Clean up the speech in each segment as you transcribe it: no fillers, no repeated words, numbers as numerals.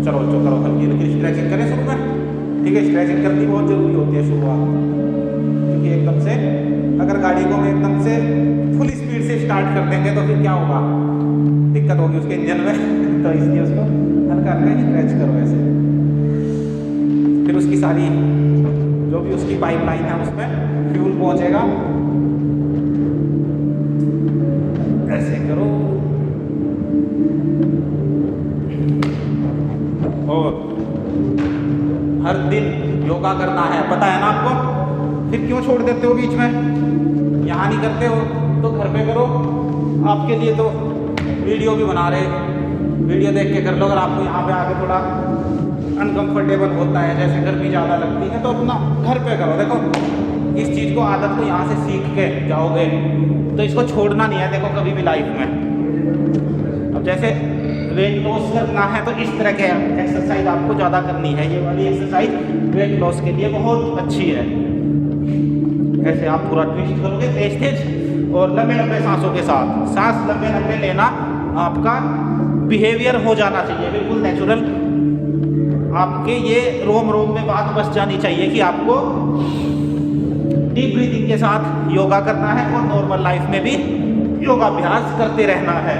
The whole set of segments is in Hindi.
चलो बच्चों करो हल्की हल्की स्ट्रेचिंग करें शुरू में, ठीक है। स्ट्रेचिंग करनी बहुत ज़रूरी होती है शुरुआत, क्योंकि एकदम से अगर गाड़ी को हम एकदम से फुल स्पीड से स्टार्ट कर देंगे तो फिर क्या होगा, दिक्कत होगी उसके इंजन में तो इसलिए उसको हल्का हल्का स्ट्रेच करो ऐसे। फिर उसकी सारी जो भी उसकी पाइपलाइन है उसमें फ्यूल पहुंचेगा, ऐसे करो। और हर दिन योगा करना है, पता है ना आपको, फिर क्यों छोड़ देते हो बीच में? यहाँ नहीं करते हो तो घर पे करो। आपके लिए तो वीडियो भी बना रहे, वीडियो देख के कर लो। अगर आपको यहाँ पे आके थोड़ा अनकंफर्टेबल होता है, जैसे गर्मी ज़्यादा लगती है, तो अपना घर पे करो। देखो इस चीज़ को, आदत को यहाँ से सीख के जाओगे तो इसको छोड़ना नहीं है, देखो कभी भी लाइफ में। अब जैसे वेट लॉस करना है तो इस तरह के एक्सरसाइज आपको ज़्यादा करनी है। ये वाली एक्सरसाइज वेट लॉस के लिए बहुत अच्छी है। ऐसे आप पूरा ट्विस्ट करोगे तेज तेज और लंबे लंबे सांसों के साथ। सांस लंबे लंबे लेना आपका बिहेवियर हो जाना चाहिए, बिल्कुल नेचुरल। आपके ये रोम रोम में बात बस जानी चाहिए कि आपको डीप ब्रीथिंग के साथ योगा करना है और नॉर्मल लाइफ में भी योगाभ्यास करते रहना है।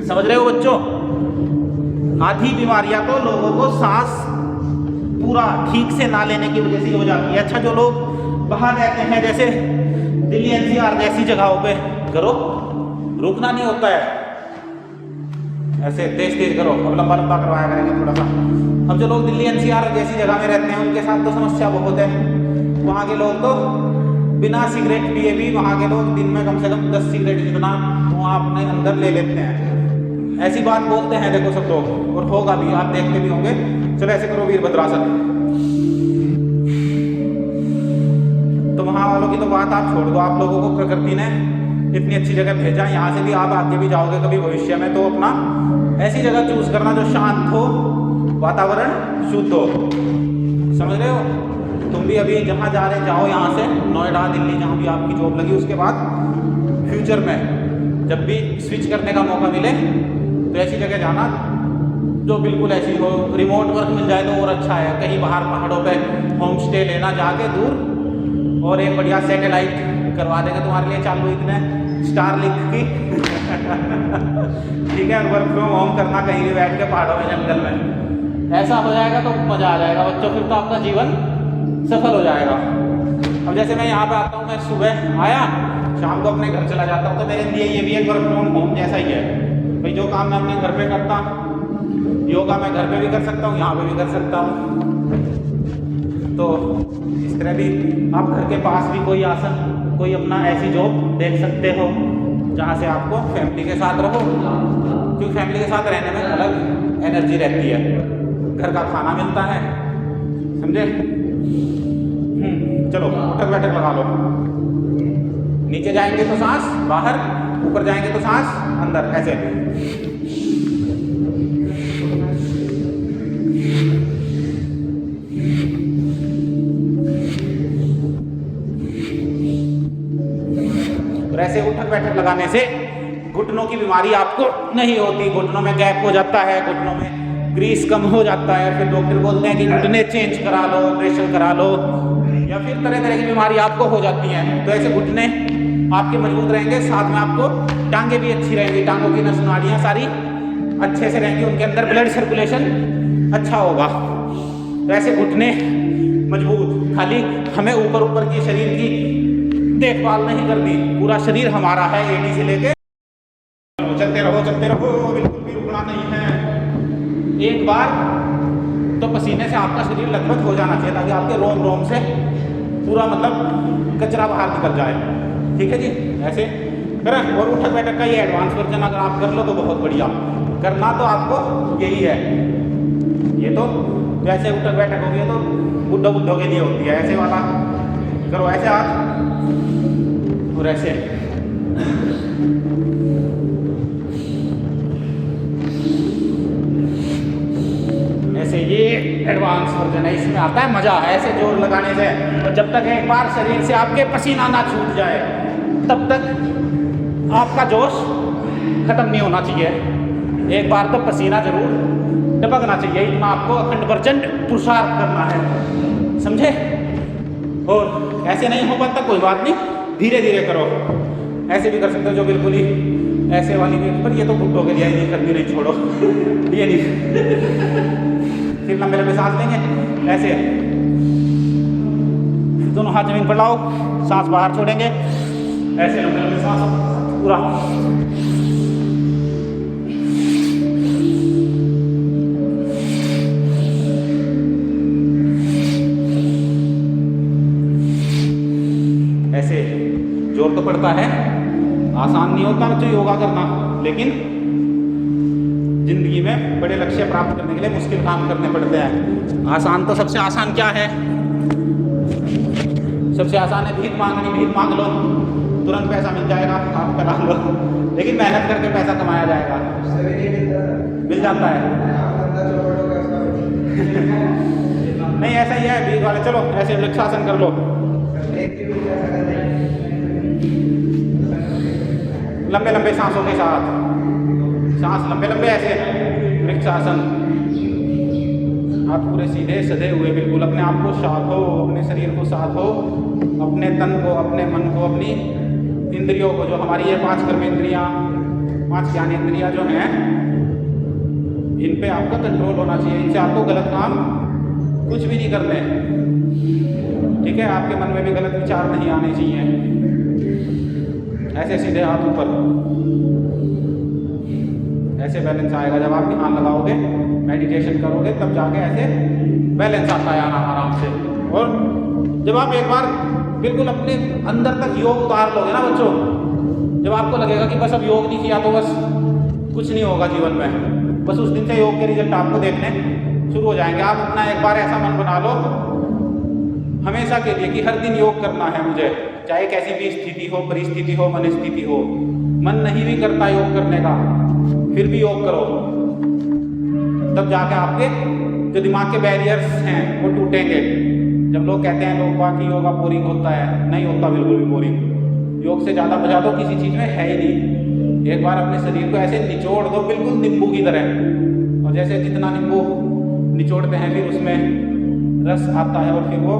समझ रहे हो बच्चों? आधी बीमारियां तो लोगों को सांस पूरा ठीक से ना लेने की वजह से हो जाती है। अच्छा, जो लोग बाहर रहते हैं, जैसे दिल्ली एनसीआर जैसी जगहों पे करो, रुकना नहीं होता है, ऐसे तेज तेज करो। अब लंबा लंबा करवाया करेंगे थोड़ा सा। अब जो लोग दिल्ली एनसीआर जैसी जगह में रहते हैं उनके साथ तो समस्या बहुत है। वहाँ के लोग तो बिना सिगरेट पिए भी, वहाँ के लोग दिन में कम से कम 10 सिगरेट जितना वहाँ अपने अंदर ले लेते हैं। ऐसी बात बोलते हैं देखो सब लोग, और होगा भी, आप देखते भी होंगे। चलो ऐसे करो वीरभद्रासन। तो वहाँ वालों की तो बात आप छोड़ दो, आप लोगों को प्रकृति ने इतनी अच्छी जगह भेजा, यहाँ से भी आप आगे भी जाओगे कभी भविष्य में, तो अपना ऐसी जगह चूज करना जो शांत हो, वातावरण शुद्ध हो। समझ रहे हो? तुम भी अभी जहाँ जा रहे जाओ, यहाँ से नोएडा, दिल्ली, जहाँ भी आपकी जॉब लगी, उसके बाद फ्यूचर में जब भी स्विच करने का मौका मिले तो ऐसी जगह जाना जो बिल्कुल ऐसी हो। रिमोट वर्क मिल जाए तो और अच्छा है, कहीं बाहर पहाड़ों पे होम स्टे लेना जाके दूर, और एक बढ़िया सैटेलाइट करवा देंगे तुम्हारे लिए चालू, इतने स्टारलिंक की ठीक है। वर्क फ्रॉम होम करना कहीं भी बैठ के पहाड़ों में, जंगल में, ऐसा हो जाएगा तो मज़ा आ जाएगा बच्चों। फिर तो आपका जीवन सफल हो जाएगा। अब जैसे मैं यहाँ पे आता हूँ, मैं सुबह आया, शाम को अपने घर चला जाता हूँ, तो मेरे लिए ये भी एक वर्क फ्रॉम होम जैसा ही है भाई। जो काम मैं अपने घर पे करता, योगा मैं घर पे भी कर सकता हूँ, यहाँ पे भी कर सकता हूँ। तो इस तरह भी आप घर के पास भी कोई आसन, कोई अपना ऐसी जॉब देख सकते हो जहाँ से आपको फैमिली के साथ रहो, क्योंकि फैमिली के साथ रहने में अलग एनर्जी रहती है। घर का खाना मिलता है, समझे? चलो उठक बैठक लगा लो। नीचे जाएंगे तो सांस बाहर, ऊपर जाएंगे तो सांस अंदर, ऐसे। और ऐसे उठक बैठक लगाने से घुटनों की बीमारी आपको नहीं होती। घुटनों में गैप हो जाता है, घुटनों में ग्रीस कम हो जाता है, फिर डॉक्टर बोलते हैं कि घुटने चेंज करा लो, ऑपरेशन करा लो, या फिर तरह तरह की बीमारी आपको हो जाती हैं। तो ऐसे घुटने आपके मजबूत रहेंगे, साथ में आपको टांगे भी अच्छी रहेंगी, टांगों की नस नाड़ियाँ सारी अच्छे से रहेंगी, उनके अंदर ब्लड सर्कुलेशन अच्छा होगा। तो ऐसे घुटने मजबूत, खाली हमें ऊपर ऊपर की शरीर की देखभाल नहीं करनी, पूरा शरीर हमारा है, एडी से लेके। चलते रहो, बिल्कुल भी रुकना नहीं है। एक बार तो पसीने से आपका शरीर लथपथ हो जाना चाहिए, ताकि आपके रोम रोम से पूरा मतलब कचरा बाहर निकल जाए। ठीक है जी, ऐसे करें। और उठक बैठक का ये एडवांस वर्जन अगर आप कर लो तो बहुत बढ़िया। करना तो आपको यही है। ये तो जैसे उठक बैठक होगी तो बुड्ढों के लिए होती है, ऐसे वाला करो, ऐसे हाथ और ऐसे। ऐसे ये एडवांस वर्जन है, इसमें आता है मजा है ऐसे जोर लगाने से। और जब तक एक बार शरीर से आपके पसीना ना छूट जाए तब तक आपका जोश खत्म नहीं होना चाहिए। एक बार तो पसीना जरूर टपकना चाहिए, इतना आपको 100% पुरुषार्थ करना है, समझे। और ऐसे नहीं हो पाता कोई बात नहीं, धीरे धीरे करो। ऐसे भी कर सकते हो जो बिल्कुल ही ऐसे वाली भी, पर ये तो बुड्ढों के लिए नहीं करती, नहीं छोड़ो ये नहीं। फिर लंबे लंबे सांस लेंगे ऐसे, दोनों हाथ जमीन पर लाओ, सांस बाहर छोड़ेंगे ऐसे, लंबे लंबे सांस पूरा। ऐसे जोर तो पड़ता है, आसान नहीं होता बच्चों योगा करना, लेकिन जिंदगी में बड़े लक्ष्य प्राप्त करने के लिए मुश्किल काम करने पड़ते हैं। आसान तो सबसे आसान क्या है, सबसे आसान है भीख मांगनी। भीख मांग लो, तुरंत पैसा मिल जाएगा, आप करा लो, लेकिन मेहनत करके पैसा कमाया जाएगा, मिल जाता है। नहीं ऐसा ही है भीख वाले। चलो ऐसे वृक्षासन कर लो, लंबे लंबे सांसों के साथ, सांस लंबे लंबे ऐसे, वृक्षासन। हाथ पूरे सीधे सधे हुए, बिल्कुल अपने आप को साधो, अपने शरीर को साधो, अपने तन को, अपने मन को, अपनी इंद्रियों को, जो हमारी ये 5 कर्मेंद्रियाँ, 5 ज्ञानेंद्रियाँ जो हैं, इन पे आपका कंट्रोल होना चाहिए। इनसे आपको गलत काम कुछ भी नहीं करने, ठीक है। आपके मन में भी गलत विचार नहीं आने चाहिए। ऐसे सीधे हाथ ऊपर, ऐसे बैलेंस आएगा। जब आप ध्यान लगाओगे, मेडिटेशन करोगे, तब जाके ऐसे बैलेंस आता है आराम से। और जब आप एक बार बिल्कुल अपने अंदर तक योग उतार लोगे ना बच्चों, जब आपको लगेगा कि बस अब योग नहीं किया तो बस कुछ नहीं होगा जीवन में, बस उस दिन से योग के रिजल्ट आपको देखने शुरू हो जाएंगे। आप अपना एक बार ऐसा मन बना लो हमेशा के लिए कि हर दिन योग करना है मुझे, चाहे कैसी भी स्थिति हो, परिस्थिति हो, मनस्थिति हो। मन नहीं भी करता योग करने का, फिर भी योग करो, तब जाके आपके जो दिमाग के बैरियर्स हैं वो टूटेंगे। जब लोग कहते हैं लोग बाकी योगा बोरिंग होता है, नहीं होता बिल्कुल भी बोरिंग। योग से ज़्यादा मजा तो किसी चीज़ में है ही नहीं। एक बार अपने शरीर को ऐसे निचोड़ दो, बिल्कुल नींबू की तरह, और जैसे जितना नींबू निचोड़ते हैं फिर उसमें रस आता है और फिर वो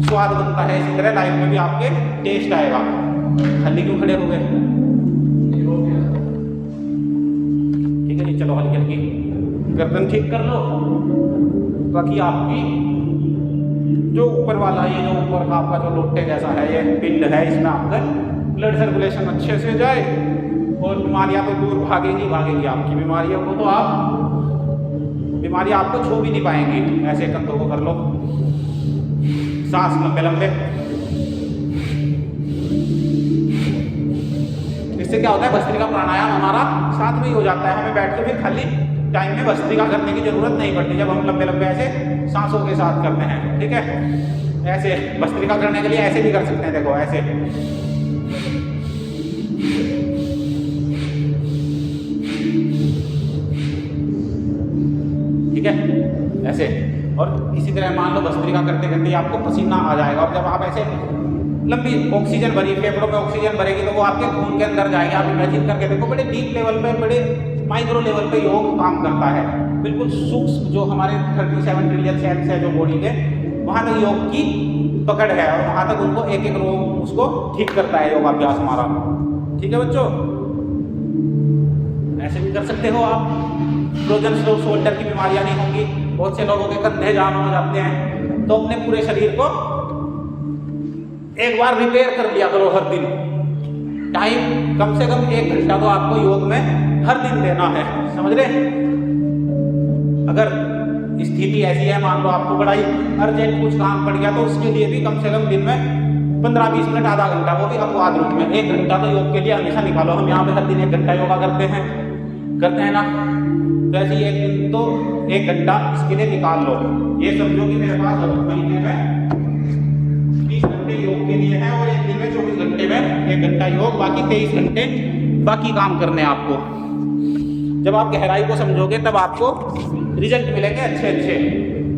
स्वाद बनता है, इसी तरह लाइफ में भी आपके टेस्ट आएगा। खाली क्यों खड़े हो गए, ठीक है जी। चलो हल्की हल्की गर्दन ठीक कर लो, ताकि आपकी जो ऊपर वाला, ये जो ऊपर का आपका जो लोटे जैसा है, ये पिंड है, इसमें आपका ब्लड सर्कुलेशन अच्छे से जाए और बीमारियां तो दूर भागेगी आपकी बीमारियों को, तो आप बीमारियां आपको छू भी नहीं पाएंगी। ऐसे कंधों को कर लो, सांस लंबे लंबे। इससे क्या होता है, भस्त्रिका प्राणायाम हमारा साथ में ही हो जाता है। हमें बैठ के फिर खाली टाइम में भस्त्रिका करने की जरूरत नहीं पड़ती, जब हम लंबे लंबे ऐसे सांसों के साथ करते हैं, ठीक है। ऐसे भस्त्रिका करने के लिए ऐसे भी कर सकते हैं, देखो ऐसे, ठीक है, ऐसे। और इसी तरह मान लो भस्त्रिका करते करते आपको पसीना आ जाएगा, और जब आप ऐसे लंबी ऑक्सीजन भरी, फेफड़ों में ऑक्सीजन भरेगी तो वो आपके खून के अंदर जाएगी। आप इमेजिन करके देखो, बड़े डीप लेवल पे, बड़े माइक्रो लेवल पे योग काम करता है। बिल्कुल सूक्ष्म जो हमारे 37 ट्रिलियन सेल्स है जो बॉडी के, वहाँ तक योग की पकड़ है, और वहाँ तक उनको एक एक रोग उसको ठीक करता है योगाभ्यास हमारा, ठीक है बच्चों। ऐसे भी कर सकते हो आप। फ्रोजन शोल्डर की बीमारियां नहीं होंगी। बहुत से लोगों के कंधे जाम हो जाते हैं, तो अपने पूरे शरीर को एक बार रिपेयर कर लिया करो हर दिन। टाइम कम से कम 1 घंटा तो आपको योग में हर दिन देना है, समझ रहे। अगर स्थिति ऐसी है, मान लो आपको बड़ा ही अर्जेंट कुछ काम पड़ गया, तो उसके लिए भी कम से कम दिन में 15-20 मिनट, आधा घंटा, वो भी अपवाद रूप में 1 घंटा तो योग के लिए हमेशा निकालो। हम यहाँ पे हर दिन 1 घंटा योगा करते हैं ना, तो ऐसे ही एक दिन तो 1 घंटा इसके लिए निकाल लो। ये समझो कि मेरे पास महीने में 30 घंटे योग के लिए है, और एक दिन में 24 घंटे में 1 घंटा योग, बाकी 23 घंटे बाकी काम करने हैं आपको। जब आप गहराई को समझोगे तब आपको रिजल्ट मिलेंगे अच्छे अच्छे,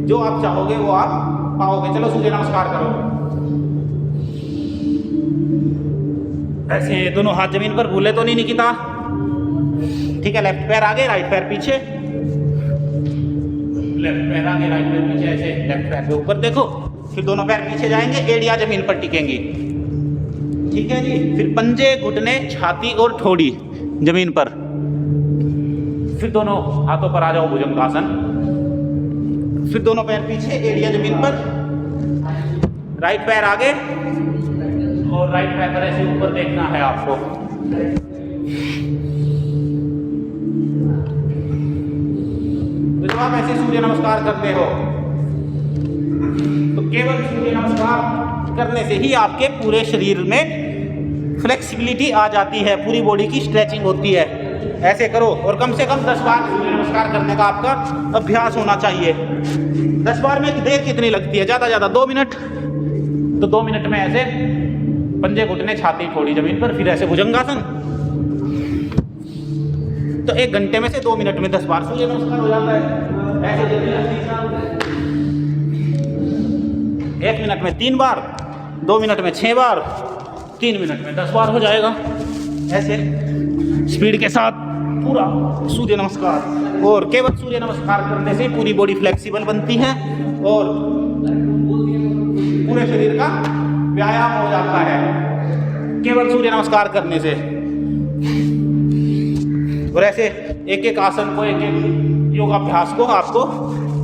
जो आप चाहोगे वो आप पाओगे। चलो सूर्य नमस्कार करो, ऐसे दोनों हाथ जमीन पर, भूले तो नहीं निकिता, ठीक है। लेफ्ट पैर आगे, राइट पैर पीछे, लेफ्ट पैर आगे, राइट पैर पीछे, ऐसे लेफ्ट पैर के ऊपर देखो, फिर दोनों पैर पीछे जाएंगे, एड़ियां जमीन पर टिकेंगी। ठीक है जी। फिर पंजे, घुटने, छाती और ठोड़ी जमीन पर। फिर दोनों हाथों पर आ जाओ, भुजंगासन। फिर दोनों पैर पीछे, एड़ियां जमीन पर, राइट पैर आगे और राइट पैर पर ऐसे ऊपर देखना है आपको। तो जब आप ऐसे सूर्य नमस्कार करते हो तो केवल सूर्य नमस्कार करने से ही आपके पूरे शरीर में फ्लेक्सिबिलिटी आ जाती है, पूरी बॉडी की स्ट्रेचिंग होती है। ऐसे करो और कम से कम 10 बार सूर्य नमस्कार करने का आपका अभ्यास होना चाहिए। 10 बार में देर कितनी लगती है? ज़्यादा 2 मिनट। तो 2 मिनट में ऐसे पंजे, घुटने, छाती, ठोड़ी जमीन पर, फिर ऐसे भुजंगासन। तो 1 घंटे में से 2 मिनट में 10 बार सूर्य नमस्कार हो जाता है। ऐसे जल्दी जल्दी 1 मिनट में 3 बार, 2 मिनट में 6 बार, 3 मिनट में 10 बार हो जाएगा। ऐसे स्पीड के साथ पूरा सूर्य नमस्कार। और केवल सूर्य नमस्कार करने से पूरी बॉडी फ्लेक्सिबल बनती है और पूरे शरीर का व्यायाम हो जाता है केवल सूर्य नमस्कार करने से। और ऐसे एक एक आसन को, एक एक योगाभ्यास को आपको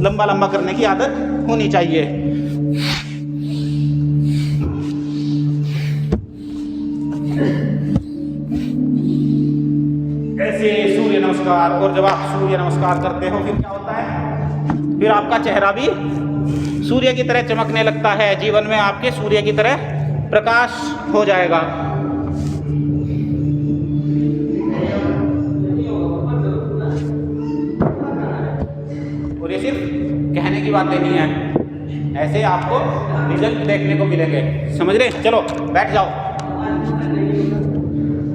लंबा लंबा करने की आदत होनी चाहिए। ऐसे सूर्य नमस्कार। और जब आप सूर्य नमस्कार करते हो फिर क्या होता है? फिर आपका चेहरा भी सूर्य की तरह चमकने लगता है। जीवन में आपके सूर्य की तरह प्रकाश हो जाएगा। और ये सिर्फ कहने की बातें नहीं है, ऐसे आपको रिजल्ट देखने को मिलेंगे। समझ रहे? चलो बैठ जाओ।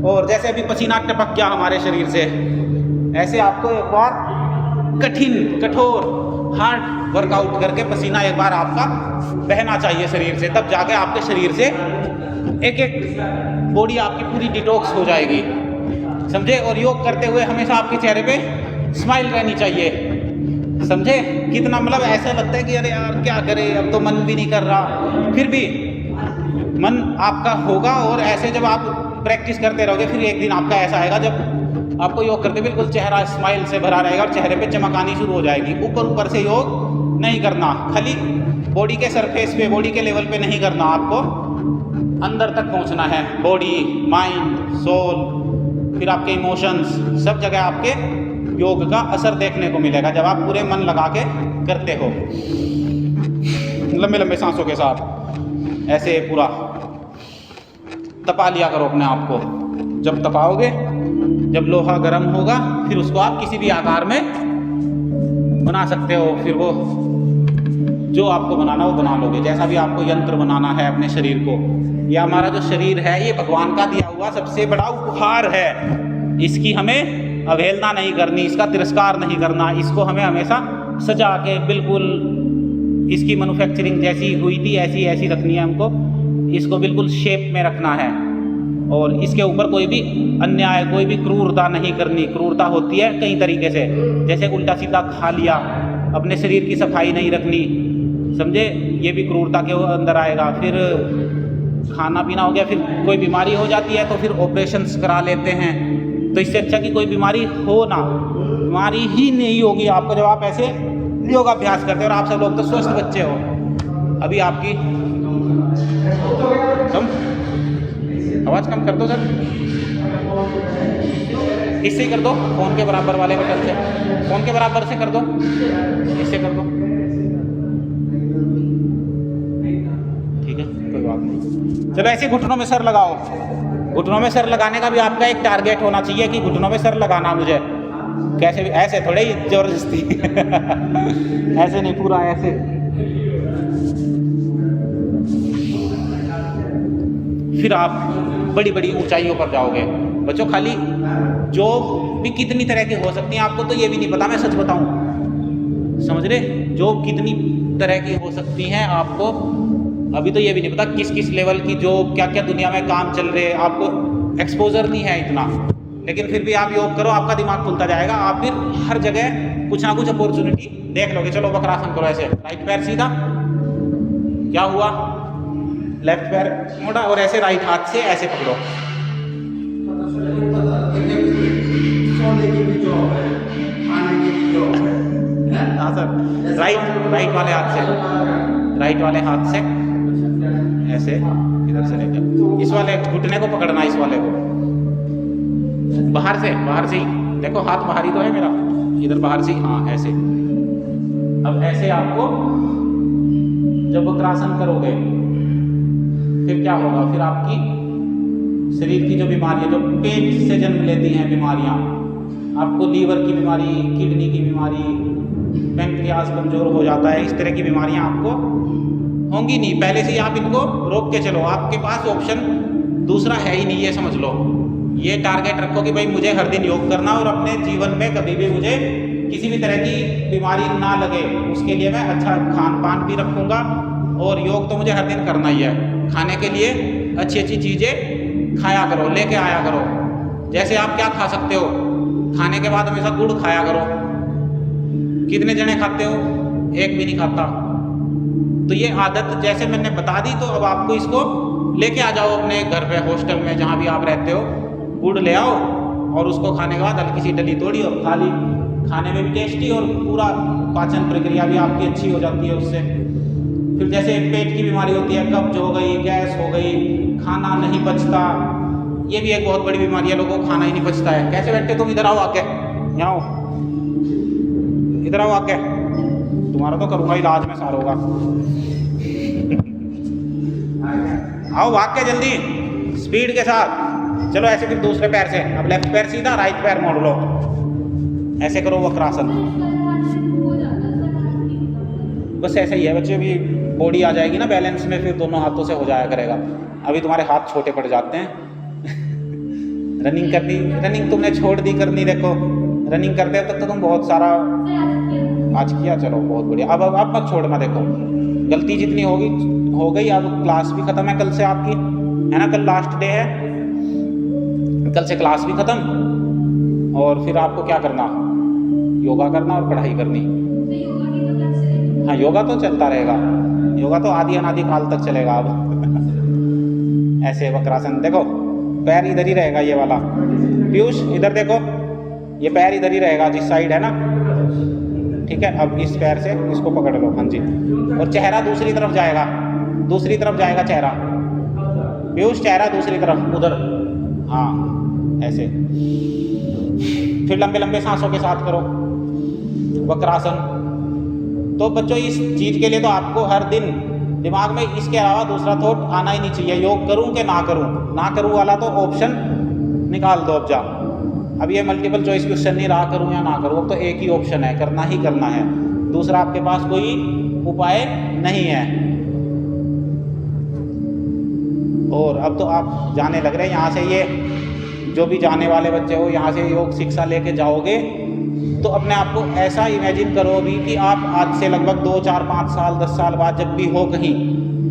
और जैसे अभी पसीना टपक गया हमारे शरीर से, ऐसे आपको एक बार कठिन, कठोर, हार्ड वर्कआउट करके पसीना एक बार आपका बहना चाहिए शरीर से। तब जाके आपके शरीर से एक एक बॉडी आपकी पूरी डिटॉक्स हो जाएगी। समझे? और योग करते हुए हमेशा आपके चेहरे पे स्माइल रहनी चाहिए। समझे? कितना मतलब ऐसा लगता है कि अरे यार क्या करे, अब तो मन भी नहीं कर रहा। फिर भी मन आपका होगा। और ऐसे जब आप प्रैक्टिस करते रहोगे फिर एक दिन आपका ऐसा आएगा जब आपको योग करते बिल्कुल चेहरा स्माइल से भरा रहेगा और चेहरे पे चमक आनी शुरू हो जाएगी। ऊपर से योग नहीं करना, खाली बॉडी के सरफेस पे, बॉडी के लेवल पे नहीं करना, आपको अंदर तक पहुंचना है। बॉडी, माइंड, सोल, फिर आपके इमोशंस, सब जगह आपके योग का असर देखने को मिलेगा जब आप पूरे मन लगा के करते हो। लंबे लंबे सांसों के साथ ऐसे पूरा तपा लिया करो अपने आप को। जब तपाओगे, जब लोहा गर्म होगा फिर उसको आप किसी भी आकार में बना सकते हो। फिर वो जो आपको बनाना वो बना लोगे। जैसा भी आपको यंत्र बनाना है अपने शरीर को। ये हमारा जो शरीर है ये भगवान का दिया हुआ सबसे बड़ा उपहार है। इसकी हमें अवहेलना नहीं करनी, इसका तिरस्कार नहीं करना। इसको हमें हमेशा सजा के बिल्कुल इसकी मैन्युफैक्चरिंग जैसी हुई थी ऐसी ऐसी रखनी है हमको। इसको बिल्कुल शेप में रखना है और इसके ऊपर कोई भी अन्याय, कोई भी क्रूरता नहीं करनी। क्रूरता होती है कई तरीके से, जैसे उल्टा सीधा खा लिया, अपने शरीर की सफाई नहीं रखनी, समझे? ये भी क्रूरता के अंदर आएगा। फिर खाना पीना हो गया, फिर कोई बीमारी हो जाती है तो फिर ऑपरेशंस करा लेते हैं। तो इससे अच्छा कि कोई बीमारी हो ना, बीमारी ही नहीं होगी आपको जब आप ऐसे योगाभ्यास करते हो। और आप सब लोग तो स्वस्थ बच्चे हो। अभी आपकी कम आवाज़ कम कर दो सर, इससे ही कर दो, फ़ोन के बराबर वाले बटन से, फ़ोन के बराबर से कर दो, इससे कर दो, ठीक है कोई बात नहीं। चलो ऐसे घुटनों में सर लगाओ। घुटनों में सर लगाने का भी आपका एक टारगेट होना चाहिए कि घुटनों में सर लगाना मुझे। कैसे भी ऐसे थोड़े ही ज़बरदस्ती ऐसे नहीं, पूरा ऐसे। फिर आप बड़ी बड़ी ऊंचाइयों पर जाओगे। बच्चों खाली जॉब भी कितनी तरह की हो सकती हैं आपको तो ये भी नहीं पता, मैं सच बताऊं, समझ रहे? जॉब कितनी तरह की हो सकती हैं आपको अभी तो ये भी नहीं पता। किस किस लेवल की जॉब, क्या क्या दुनिया में काम चल रहे हैं, आपको एक्सपोजर नहीं है इतना। लेकिन फिर भी आप योग करो, आपका दिमाग खुलता जाएगा, आप फिर हर जगह कुछ ना कुछ अपॉर्चुनिटी देख लोगे। चलो वक्रासन करो ऐसे, राइट पैर सीधा, क्या हुआ, लेफ्ट पैर मोड़ा और ऐसे राइट हाथ से ऐसे पकड़ो। हाँ सर, राइट वाले हाथ से, राइट वाले हाथ से ऐसे इधर से लेकर इस वाले घुटने को पकड़ना, इस वाले को बाहर से ही देखो, हाथ बाहर ही तो है मेरा, इधर बाहर से ही, हाँ ऐसे। अब ऐसे आपको जब वक्रासन करोगे फिर क्या होगा, फिर आपकी शरीर की जो बीमारियां, जो पेट से जन्म लेती हैं बीमारियां, आपको लीवर की बीमारी, किडनी की बीमारी, पैंक्रियास कमजोर हो जाता है, इस तरह की बीमारियां आपको होंगी नहीं। पहले से ही आप इनको रोक के चलो, आपके पास ऑप्शन दूसरा है ही नहीं, ये समझ लो। ये टारगेट रखो कि भाई मुझे हर दिन योग करना और अपने जीवन में कभी भी मुझे किसी भी तरह की बीमारी ना लगे, उसके लिए मैं अच्छा खान पान भी रखूँगा और योग तो मुझे हर दिन करना ही है। खाने के लिए अच्छी अच्छी चीज़ें खाया करो, लेके आया करो। जैसे आप क्या खा सकते हो, खाने के बाद हमेशा गुड़ खाया करो। कितने जने खाते हो, एक भी नहीं खाता। तो ये आदत जैसे मैंने बता दी, तो अब आपको इसको लेके आ जाओ अपने घर पे, हॉस्टल में, जहाँ भी आप रहते हो, गुड़ ले आओ और उसको खाने के बाद हल्की सी डली तोड़ी और खा ली। खाने में भी टेस्टी और पूरा पाचन प्रक्रिया भी आपकी अच्छी हो जाती है उससे। फिर जैसे पेट की बीमारी होती है, कब्ज हो गई, गैस हो गई, खाना नहीं पचता, ये भी एक बहुत बड़ी बीमारी है, लोगों को खाना ही नहीं पचता है। कैसे बैठे तुम, इधर आओ आके, यहाँ आओ, इधर आओ आके, तुम्हारा तो करूँगा इलाज में सारों का। आओ भाग के जल्दी, स्पीड के साथ चलो। ऐसे फिर दूसरे पैर से, अब लेफ्ट पैर सीधा, राइट पैर मोड़ लो, ऐसे करो वक्रासन। बस ऐसा ही है बच्चे, भी बॉडी आ जाएगी ना बैलेंस में, फिर दोनों हाथों से हो जाया करेगा। अभी तुम्हारे हाथ छोटे पड़ जाते हैं। रनिंग करनी, रनिंग तुमने छोड़ दी करनी, देखो रनिंग करते हैं तब तो तुम बहुत सारा आज किया, चलो बहुत बढ़िया। अब मत छोड़ना, देखो गलती जितनी होगी हो गई। अब क्लास भी खत्म है कल से आपकी, है ना, कल लास्ट डे है, कल से क्लास भी खत्म। और फिर आपको क्या करना, योगा करना और पढ़ाई करनी। हाँ, योगा तो चलता रहेगा, योगा तो आदि अनादि काल तक चलेगा। अब ऐसे वक्रासन, देखो पैर इधर ही रहेगा, ये वाला पीयूष इधर देखो, ये पैर इधर ही रहेगा जिस साइड है ना, ठीक है। अब इस पैर से इसको पकड़ लो, हाँ जी, और चेहरा दूसरी तरफ जाएगा, दूसरी तरफ जाएगा चेहरा, पीयूष चेहरा दूसरी तरफ उधर, हाँ ऐसे। फिर लंबे लंबे सांसों के साथ करो वक्रासन। तो बच्चों इस चीज़ के लिए तो आपको हर दिन दिमाग में इसके अलावा दूसरा थॉट आना ही नहीं चाहिए, योग करूं कि ना करूं। ना करूं वाला तो ऑप्शन निकाल दो अब जा। अब ये मल्टीपल चॉइस क्वेश्चन नहीं रहा, करूं या ना करूं, अब तो एक ही ऑप्शन है, करना ही करना है, दूसरा आपके पास कोई उपाय नहीं है। और अब तो आप जाने लग रहे हैं यहाँ से, ये जो भी जाने वाले बच्चे हो यहाँ से योग शिक्षा लेके जाओगे तो अपने आप को ऐसा इमेजिन करो अभी कि आप आज से लगभग 2, 4, 5 साल 10 साल बाद जब भी हो कहीं,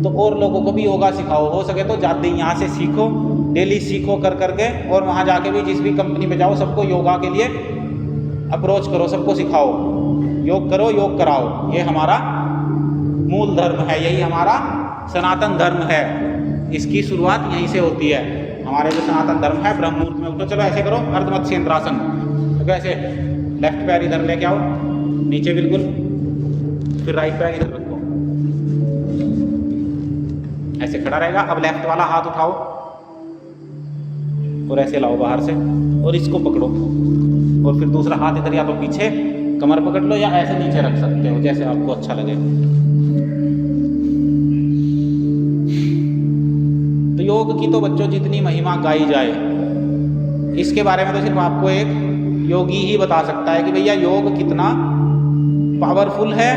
तो और लोगों को भी योगा सिखाओ। हो सके तो जाते ही यहाँ से सीखो, डेली सीखो कर करके, और वहाँ जाके भी जिस भी कंपनी में जाओ सबको योगा के लिए अप्रोच करो, सबको सिखाओ, योग करो, योग कराओ। ये हमारा मूल धर्म है, यही हमारा सनातन धर्म है, इसकी शुरुआत यहीं से होती है। हमारे जो सनातन धर्म है, ब्रह्म मुहूर्त में उठो। चलो ऐसे करो, अर्धमत्स्येंद्रासन। तो ऐसे लेफ्ट पैर इधर लेके आओ नीचे बिल्कुल, फिर राइट पैर इधर रखो, ऐसे खड़ा रहेगा। अब लेफ्ट वाला हाथ उठाओ और ऐसे लाओ बाहर से और इसको पकड़ो, और फिर दूसरा हाथ इधर या तो पीछे कमर पकड़ लो या ऐसे नीचे रख सकते हो, जैसे आपको अच्छा लगे। तो योग की तो बच्चों जितनी महिमा गाई जाए, इसके बारे में तो सिर्फ आपको एक योगी ही बता सकता है कि भैया योग कितना पावरफुल है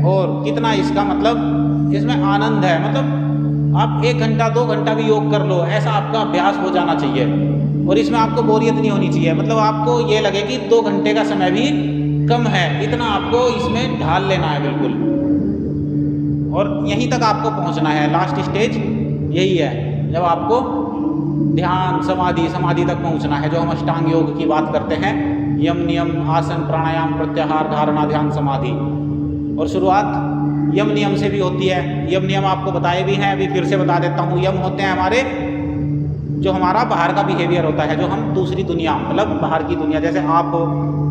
और कितना इसका मतलब इसमें आनंद है। मतलब आप 1 घंटा 2 घंटा भी योग कर लो, ऐसा आपका अभ्यास हो जाना चाहिए, और इसमें आपको बोरियत नहीं होनी चाहिए। मतलब आपको ये लगे कि 2 घंटे का समय भी कम है, इतना आपको इसमें ढाल लेना है बिल्कुल, और यहीं तक आपको पहुंचना है। लास्ट स्टेज यही है, जब आपको ध्यान समाधि, समाधि तक पहुंचना है, जो हम अष्टांग योग की बात करते हैं, यम नियम आसन प्राणायाम प्रत्याहार धारणा ध्यान समाधि। और शुरुआत यम नियम से भी होती है। यम नियम आपको बताए भी हैं, अभी फिर से बता देता हूँ। यम होते हैं हमारे, जो हमारा बाहर का बिहेवियर होता है, जो हम दूसरी दुनिया मतलब बाहर की दुनिया, जैसे आप हो,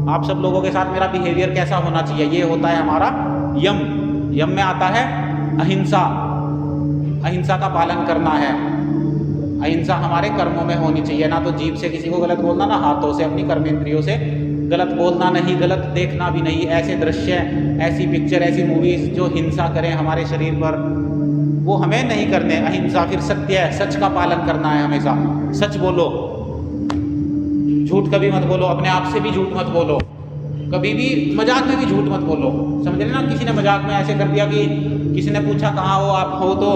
आप सब लोगों के साथ मेरा बिहेवियर कैसा होना चाहिए, ये होता है हमारा यम। यम में आता है अहिंसा, अहिंसा का पालन करना है। अहिंसा हमारे कर्मों में होनी चाहिए, ना तो जीभ से किसी को गलत बोलना, ना हाथों से अपनी कर्मेंद्रियों से गलत बोलना नहीं, गलत देखना भी नहीं। ऐसे दृश्य, ऐसी पिक्चर, ऐसी मूवीज जो हिंसा करें हमारे शरीर पर, वो हमें नहीं करने। अहिंसा। फिर सत्य है, सच का पालन करना है हमेशा। सच बोलो, झूठ कभी मत बोलो, अपने आप से भी झूठ मत बोलो, कभी भी मजाक में भी झूठ मत बोलो। समझ रहे ना, किसी ने मजाक में ऐसे कर दिया कि किसी ने पूछा कहाँ हो आप, हो तो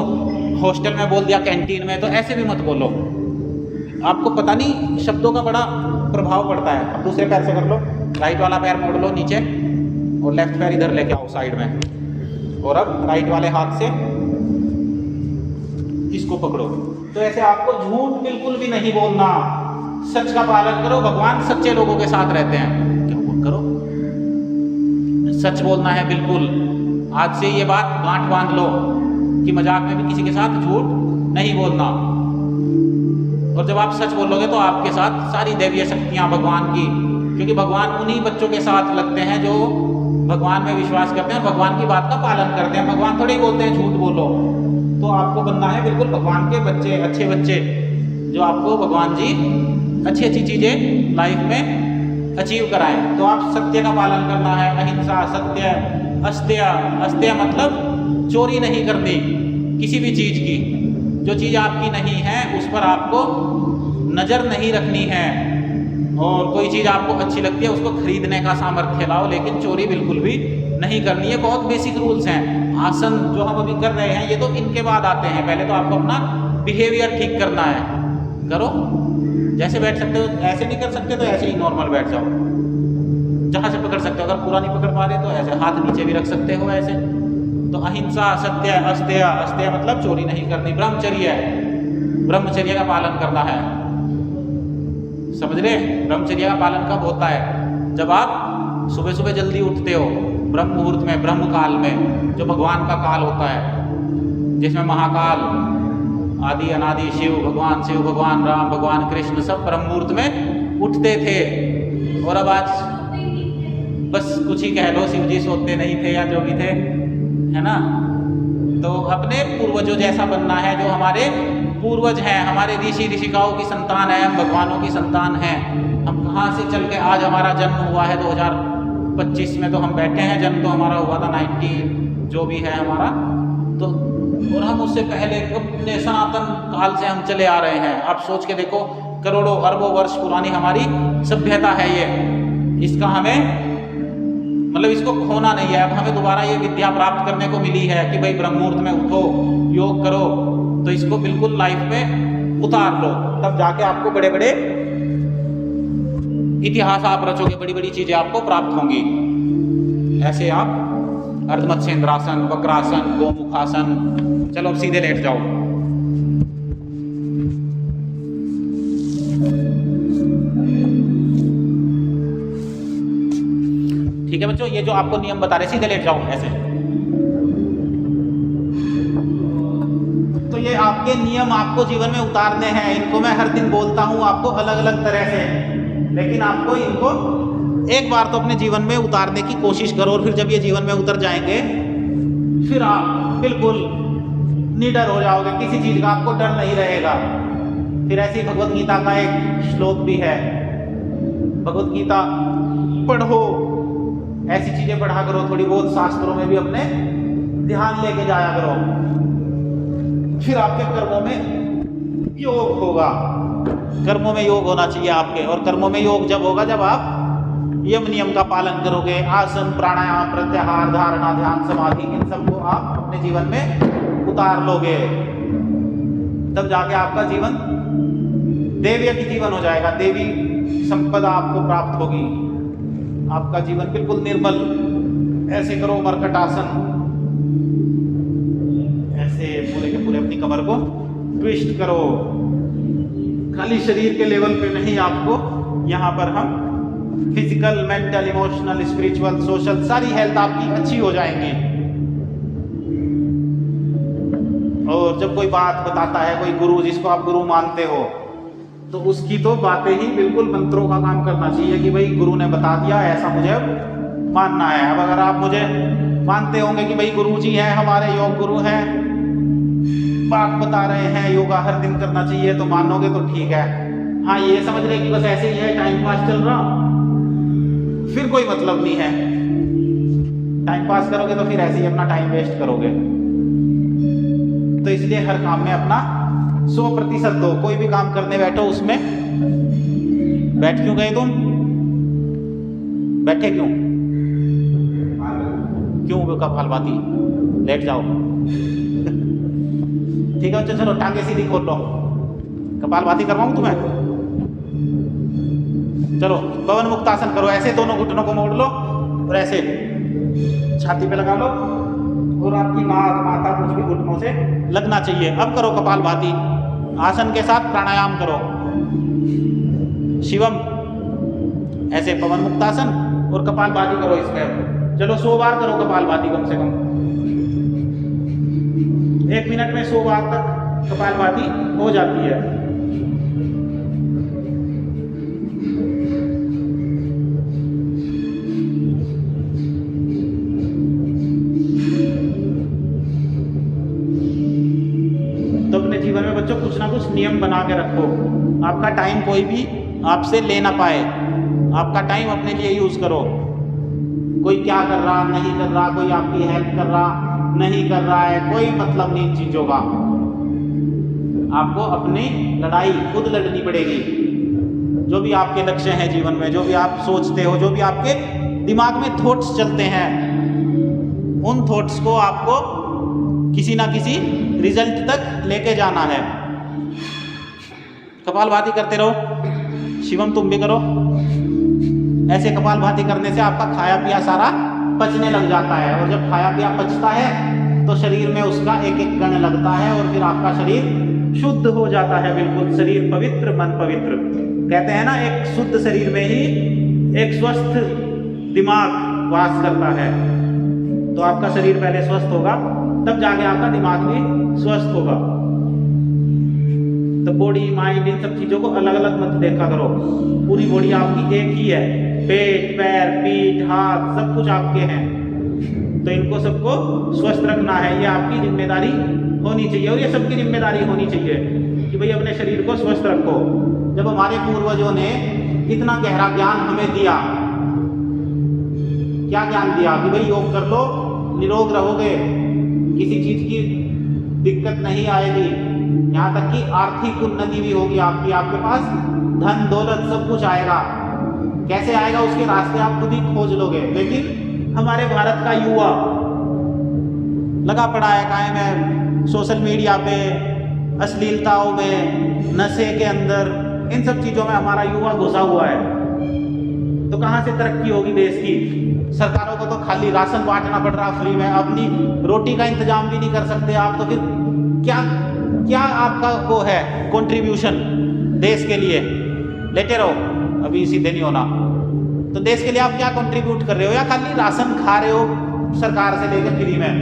हॉस्टल में बोल दिया, कैंटीन में, तो ऐसे भी मत बोलो। आपको पता नहीं शब्दों का बड़ा प्रभाव पड़ता है। अब दूसरे पैर से कर लो, राइट वाला पैर मोड़ लो नीचे और लेफ्ट पैर इधर लेके आओ साइड में, और अब राइट वाले हाथ से इसको पकड़ो। तो ऐसे आपको झूठ बिल्कुल भी नहीं बोलना, सच का पालन करो। भगवान सच्चे लोगों के साथ रहते हैं, क्या बोल करो, सच बोलना है बिल्कुल। आज से ये बात गांठ बांध लो कि मजाक में भी किसी के साथ झूठ नहीं बोलना। और जब आप सच बोलोगे तो आपके साथ सारी दैवीय शक्तियां भगवान की, क्योंकि भगवान उन्हीं बच्चों के साथ लगते हैं जो भगवान में विश्वास करते हैं, भगवान की बात का पालन करते हैं। भगवान थोड़ी बोलते हैं झूठ बोलो। तो आपको बनना है बिल्कुल भगवान के बच्चे, अच्छे बच्चे, जो आपको भगवान जी अच्छी अच्छी चीज़ें लाइफ में अचीव कराएं। तो आप सत्य का पालन करना है, अहिंसा, सत्य, अस्त्य। अस्त्य मतलब चोरी नहीं करनी किसी भी चीज़ की। जो चीज़ आपकी नहीं है उस पर आपको नज़र नहीं रखनी है। और कोई चीज़ आपको अच्छी लगती है उसको खरीदने का सामर्थ्य लाओ, लेकिन चोरी बिल्कुल भी नहीं करनी है। बहुत बेसिक रूल्स हैं। आसन जो हम अभी कर रहे हैं ये तो इनके बाद आते हैं। पहले तो आपको अपना बिहेवियर ठीक करना है। करो, जैसे बैठ सकते हो ऐसे नहीं कर सकते तो ऐसे ही नॉर्मल बैठ जाओ। जहाँ से पकड़ सकते हो, अगर पूरा नहीं पकड़ पा रहे तो ऐसे हाथ नीचे भी रख सकते हो ऐसे। तो अहिंसा, सत्य, अस्त्य। अस्त्य मतलब चोरी नहीं करनी। ब्रह्मचर्य, ब्रह्मचर्य का पालन करना है। समझ रहे? ब्रह्मचर्य का पालन कब होता है? जब आप सुबह सुबह जल्दी उठते हो, ब्रह्म मुहूर्त में, ब्रह्म काल में, जो भगवान का काल होता है, जिसमें महाकाल, आदि अनादि शिव भगवान राम, भगवान कृष्ण सब ब्रह्म मुहूर्त में उठते थे। और अब आज बस कुछ ही कह लो, शिव जी सोते नहीं थे या जो भी थे, है ना। तो अपने पूर्वजों जैसा बनना है। जो हमारे पूर्वज हैं, हमारे ऋषि ऋषिकाओं की संतान है, हम भगवानों की संतान हैं। हम कहाँ से चल के आज हमारा जन्म हुआ है 2025 में, तो हम बैठे हैं। जन्म तो हमारा हुआ था 90 जो भी है हमारा, तो और हम उससे पहले अपने सनातन काल से हम चले आ रहे हैं। आप सोच के देखो, करोड़ों अरबों वर्ष पुरानी हमारी सभ्यता है ये। इसका हमें मतलब इसको खोना नहीं है। अब हमें दोबारा ये विद्या प्राप्त करने को मिली है कि भाई ब्रह्म मुहूर्त में उठो, योग करो, तो इसको बिल्कुल लाइफ में उतार लो। तब जाके आपको बड़े बड़े इतिहास आप रचोगे, बड़ी बड़ी चीजें आपको प्राप्त होंगी। ऐसे आप अर्धमत्स्येंद्रासन, वक्रासन, गोमुखासन। चलो अब सीधे लेट जाओ। ठीक है बच्चों, ये जो आपको नियम बता रहे, सीधे लेट जाओ ऐसे। तो ये आपके नियम आपको जीवन में उतारने हैं। इनको मैं हर दिन बोलता हूँ आपको अलग अलग तरह से, लेकिन आपको इनको एक बार तो अपने जीवन में उतारने की कोशिश करो। और फिर जब ये जीवन में उतर जाएंगे, फिर आप बिल्कुल निडर हो जाओगे, किसी चीज का आपको डर नहीं रहेगा। फिर ऐसी भगवत गीता का एक श्लोक भी है, भगवत गीता पढ़ो, ऐसी चीजें पढ़ा करो, थोड़ी बहुत शास्त्रों में भी अपने ध्यान लेके जाया करो। फिर आपके कर्मों में योग होगा। कर्मों में योग होना चाहिए आपके। और कर्मों में योग जब होगा जब आप यम नियम का पालन करोगे। आसन, प्राणायाम, प्रत्याहार, धारणा, ध्यान, समाधि, इन सबको आप अपने जीवन में उतार लोगे। तब जाके आपका जीवन देवीय की जीवन हो जाएगा। देवी संपदा आपको प्राप्त होगी। आपका जीवन बिल्कुल निर्मल। ऐसे करो मरकट आसन, ऐसे पूरे के पूरे अपनी कमर को ट्विस्ट करो। खाली शरीर के लेवल पे नहीं, आपको यहाँ पर हम physical, mental, emotional, spiritual, social, सारी हेल्थ आपकी अच्छी हो जाएंगी। और जब कोई बात बताता है कोई गुरु, जिसको आप गुरु मानते हो, तो उसकी तो बातें ही बिल्कुल मंत्रों का काम करना चाहिए कि भाई गुरु ने बता दिया, ऐसा मुझे अब मानना है। अब अगर आप मुझे मानते होंगे कि भाई गुरु जी हैं हमारे, योग गुरु हैं, बात बता रहे हैं योगा हर दिन करना चाहिए, तो मानोगे तो ठीक है। हाँ, ये समझ रहे कि बस ऐसे ही है, टाइम पास चल रहा, फिर कोई मतलब नहीं है। टाइम पास करोगे तो फिर ऐसे ही अपना टाइम वेस्ट करोगे। तो इसलिए हर काम में अपना 100% दो। कोई भी काम करने बैठो उसमें, बैठ क्यों गए तुम? बैठे क्यों? क्यों कपालभाती? लेट जाओ। ठीक है, चलो टांगे सीधी खोल लो, कपालभाती करवाऊं तुम्हें? चलो पवन मुक्तासन करो। ऐसे दोनों घुटनों को मोड़ लो और ऐसे छाती पे लगा लो, और आपकी नाक, माथा कुछ भी घुटनों से लगना चाहिए। अब करो कपालभाती, आसन के साथ प्राणायाम करो। शिवम, ऐसे पवन मुक्तासन और कपालभाती करो इसमें। चलो 100 बार करो कपालभाती, कम से कम 1 मिनट में 100 बार तक कपालभाती हो जाती है। तो अपने जीवन में बच्चों कुछ ना कुछ नियम बना के रखो। आपका टाइम कोई भी आपसे ले ना पाए, आपका टाइम अपने लिए यूज करो। कोई क्या कर रहा, नहीं कर रहा, कोई आपकी हेल्प कर रहा, नहीं कर रहा है, कोई मतलब नहीं इन चीजों का। आपको अपनी लड़ाई खुद लड़नी पड़ेगी। जो भी आपके लक्ष्य हैं जीवन में, जो भी आप सोचते हो, जो भी आपके दिमाग में थॉट्स चलते हैं, उन थॉट्स को आपको किसी ना किसी रिजल्ट तक लेके जाना है। कपालभाती करते रहो। शिवम, तुम भी करो। ऐसे कपालभाती करने से आपका खाया पिया सारा पचने लग जाता है, और जब खाया पिया पचता है तो शरीर में उसका एक एक कण लगता है, और फिर आपका शरीर शुद्ध हो जाता है। बिल्कुल शरीर पवित्र, मन पवित्र। कहते हैं ना, एक शुद्ध शरीर में ही एक स्वस्थ दिमाग वास करता है। तो आपका शरीर पहले स्वस्थ होगा, तब जाके आपका दिमाग भी स्वस्थ होगा। तो बॉडी, माइंड, इन सब चीजों को अलग अलग मत देखा करो। पूरी बॉडी आपकी एक ही है, पेट, पैर, पीठ, हाथ, सब कुछ आपके हैं। तो इनको सबको स्वस्थ रखना है, ये आपकी जिम्मेदारी होनी चाहिए, और ये सबकी जिम्मेदारी होनी चाहिए कि भाई अपने शरीर को स्वस्थ रखो। जब हमारे पूर्वजों ने इतना गहरा ज्ञान हमें दिया, क्या ज्ञान दिया कि भाई योग कर लो, निरोग रहोगे, किसी चीज की दिक्कत नहीं आएगी, यहाँ तक कि आर्थिक उन्नति भी होगी आपकी, आपके पास धन दौलत सब कुछ आएगा। कैसे आएगा उसके रास्ते आप खुद ही खोज लोगे। लेकिन हमारे भारत का युवा लगा पड़ा है कायम है सोशल मीडिया पे, अश्लीलताओं में, नशे के अंदर, इन सब चीजों में हमारा युवा घुसा हुआ है। तो कहाँ से तरक्की होगी देश की? सरकारों को तो खाली राशन बांटना पड़ रहा फ्री में, अपनी रोटी का इंतजाम भी नहीं कर सकते आप, तो फिर क्या क्या आपका वो है कंट्रीब्यूशन देश के लिए? लेटे रहो, अभी सीधे नहीं होना। तो देश के लिए आप क्या कंट्रीब्यूट कर रहे हो, या खाली राशन खा रहे हो सरकार से लेकर फ्री में?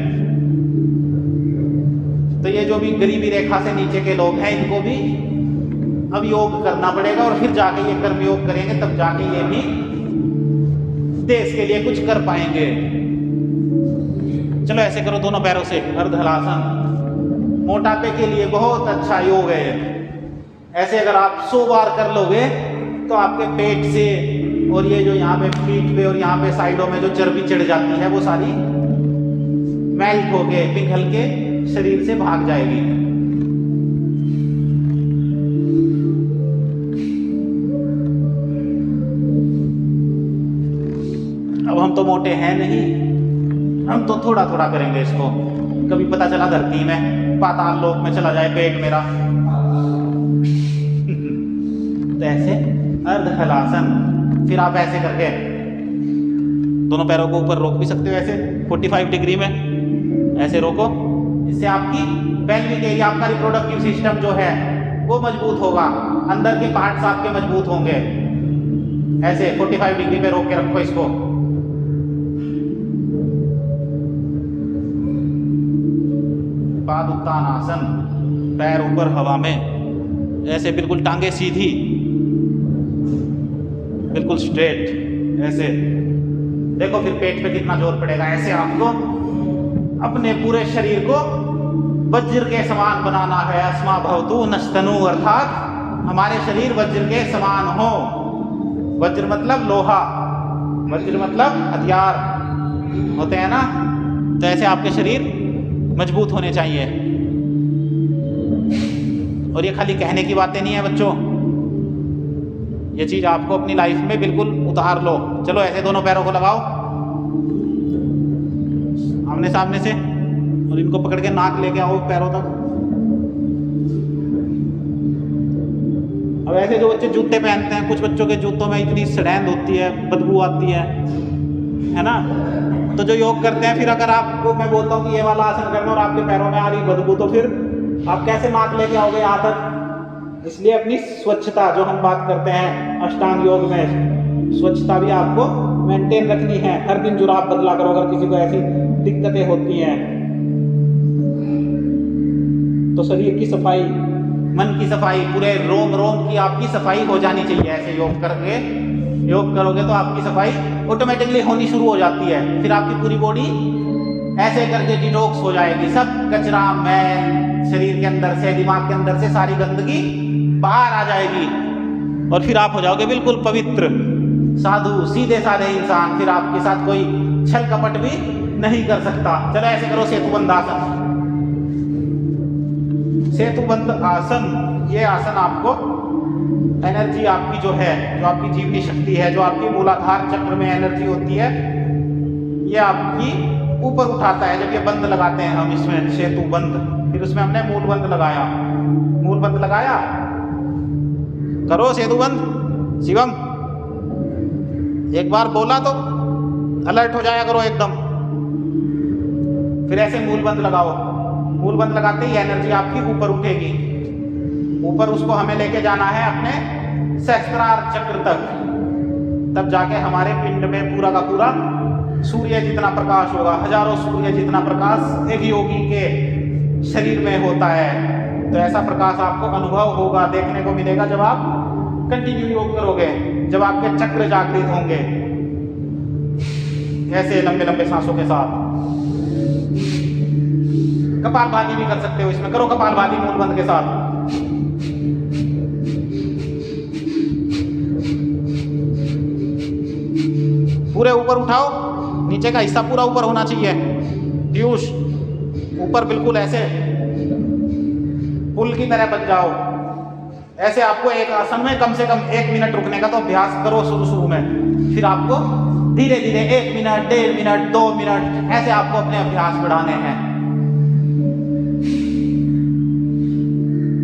तो ये जो भी गरीबी रेखा से नीचे के लोग हैं, इनको भी अब योग करना पड़ेगा, और फिर जाके ये कर्म योग करेंगे, तब जाके ये भी देश के लिए कुछ कर पाएंगे। चलो ऐसे करो दोनों पैरों से अर्ध हलासन, मोटापे के लिए बहुत अच्छा योग है। ऐसे अगर आप 100 बार कर लोगे तो आपके पेट से, और ये जो यहाँ पे पीठ पे और यहाँ पे साइडों में जो चर्बी चढ़ जाती है, वो सारी मेल्ट होके, पिघल के शरीर से भाग जाएगी। अब हम तो मोटे हैं नहीं, हम तो थोड़ा थोड़ा करेंगे इसको। कभी पता चला धरती में, पाताल लोक में चला जाए पेट मेरा। तो ऐसे अर्ध हलासन, फिर आप ऐसे करके दोनों पैरों को ऊपर रोक भी सकते हो, ऐसे 45 डिग्री में ऐसे रोको। इससे आपकी पेल्विक एरिया, आपका रिप्रोडक्टिव सिस्टम जो है वो मजबूत होगा। अंदर के पार्ट्स आपके मजबूत होंगे। ऐसे 45 डिग्री पे रोक के रखो इसको। बाद उत्तान आसन, पैर ऊपर हवा में, ऐसे बिल्कुल टांगे सीधी, बिल्कुल स्ट्रेट ऐसे। देखो फिर पेट पे कितना जोर पड़ेगा। ऐसे आपको अपने पूरे शरीर को वज्र के समान बनाना है। अस्मा भवतु नस्तनु, अर्थात हमारे शरीर वज्र के समान हो। वज्र मतलब लोहा, वज्र मतलब हथियार होते हैं ना, तो ऐसे आपके शरीर मजबूत होने चाहिए। और ये खाली कहने की बातें नहीं है बच्चों, ये चीज आपको अपनी लाइफ में बिल्कुल उतार लो। चलो ऐसे दोनों पैरों को लगाओ आमने सामने से, और इनको पकड़ के नाक लेके आओ पैरों तक। अब ऐसे जो बच्चे जूते पहनते हैं, कुछ बच्चों के जूतों में इतनी सड़ैंध होती है, बदबू आती है ना। तो जो योग करते हैं, फिर अगर आपको मैं बोलता हूँ कि ये वाला आसन करना और आपके पैरों में आ रही बदबू, तो फिर आप कैसे नाक लेके आओगे यहाँ तक। इसलिए अपनी स्वच्छता, जो हम बात करते हैं अष्टांग योग में, स्वच्छता भी आपको मेंटेन रखनी है। हर दिन जुराब बदला करो अगर किसी को ऐसी दिक्कतें होती हैं। तो शरीर की सफाई, मन की सफाई, पूरे रोम रोम की आपकी सफाई हो जानी चाहिए। ऐसे योग करके, योग करोगे तो आपकी सफाई ऑटोमेटिकली होनी शुरू हो जाती है। फिर आपकी पूरी बॉडी ऐसे करके डिटॉक्स हो जाएगी। सब कचरा, मैल शरीर के अंदर से, दिमाग के अंदर से सारी गंदगी बाहर आ जाएगी और फिर आप हो जाओगे बिल्कुल पवित्र, साधु, सीधे साधे इंसान। फिर आपके साथ कोई छल कपट भी नहीं कर सकता। चलो ऐसे करो सेतुबंध आसन। सेतुबंध आसन, ये आसन आपको एनर्जी आपकी जो है, जो आपकी जीवनी शक्ति है, जो आपकी मूलाधार चक्र में एनर्जी होती है, ये आपकी ऊपर उठाता है। जब ये बंद लगाते हैं हम इसमें सेतुबंध, फिर उसमें हमने मूलबंध लगाया, मूलबंध लगाया, करो सेतुबंध। शिवम एक बार बोला तो अलर्ट हो जाया करो एकदम। फिर ऐसे मूलबंध लगाओ। मूलबंध लगाते ही एनर्जी आपकी ऊपर उठेगी। ऊपर उसको हमें लेके जाना है अपने सहस्त्रार चक्र तक। तब जाके हमारे पिंड में पूरा का पूरा सूर्य जितना प्रकाश होगा, हजारों सूर्य जितना प्रकाश एक योगी के शरीर में होता है, तो ऐसा प्रकाश आपको अनुभव होगा, देखने को मिलेगा जब आप कंटिन्यू योग करोगे, जब आपके चक्र जागृत होंगे ऐसे लंबे लंबे सांसों के साथ। कपालभाति भी कर सकते हो इसमें, करो कपालभाति मूलबंध के साथ। पूरे ऊपर उठाओ, नीचे का हिस्सा पूरा ऊपर होना चाहिए, पीयूष ऊपर बिल्कुल ऐसे पुल की तरह बन जाओ। ऐसे आपको एक आसन में कम से कम 1 मिनट रुकने का तो अभ्यास करो शुरू में। फिर आपको धीरे धीरे 1 मिनट, 1.5 मिनट, 2 मिनट ऐसे आपको अपने अभ्यास बढ़ाने हैं।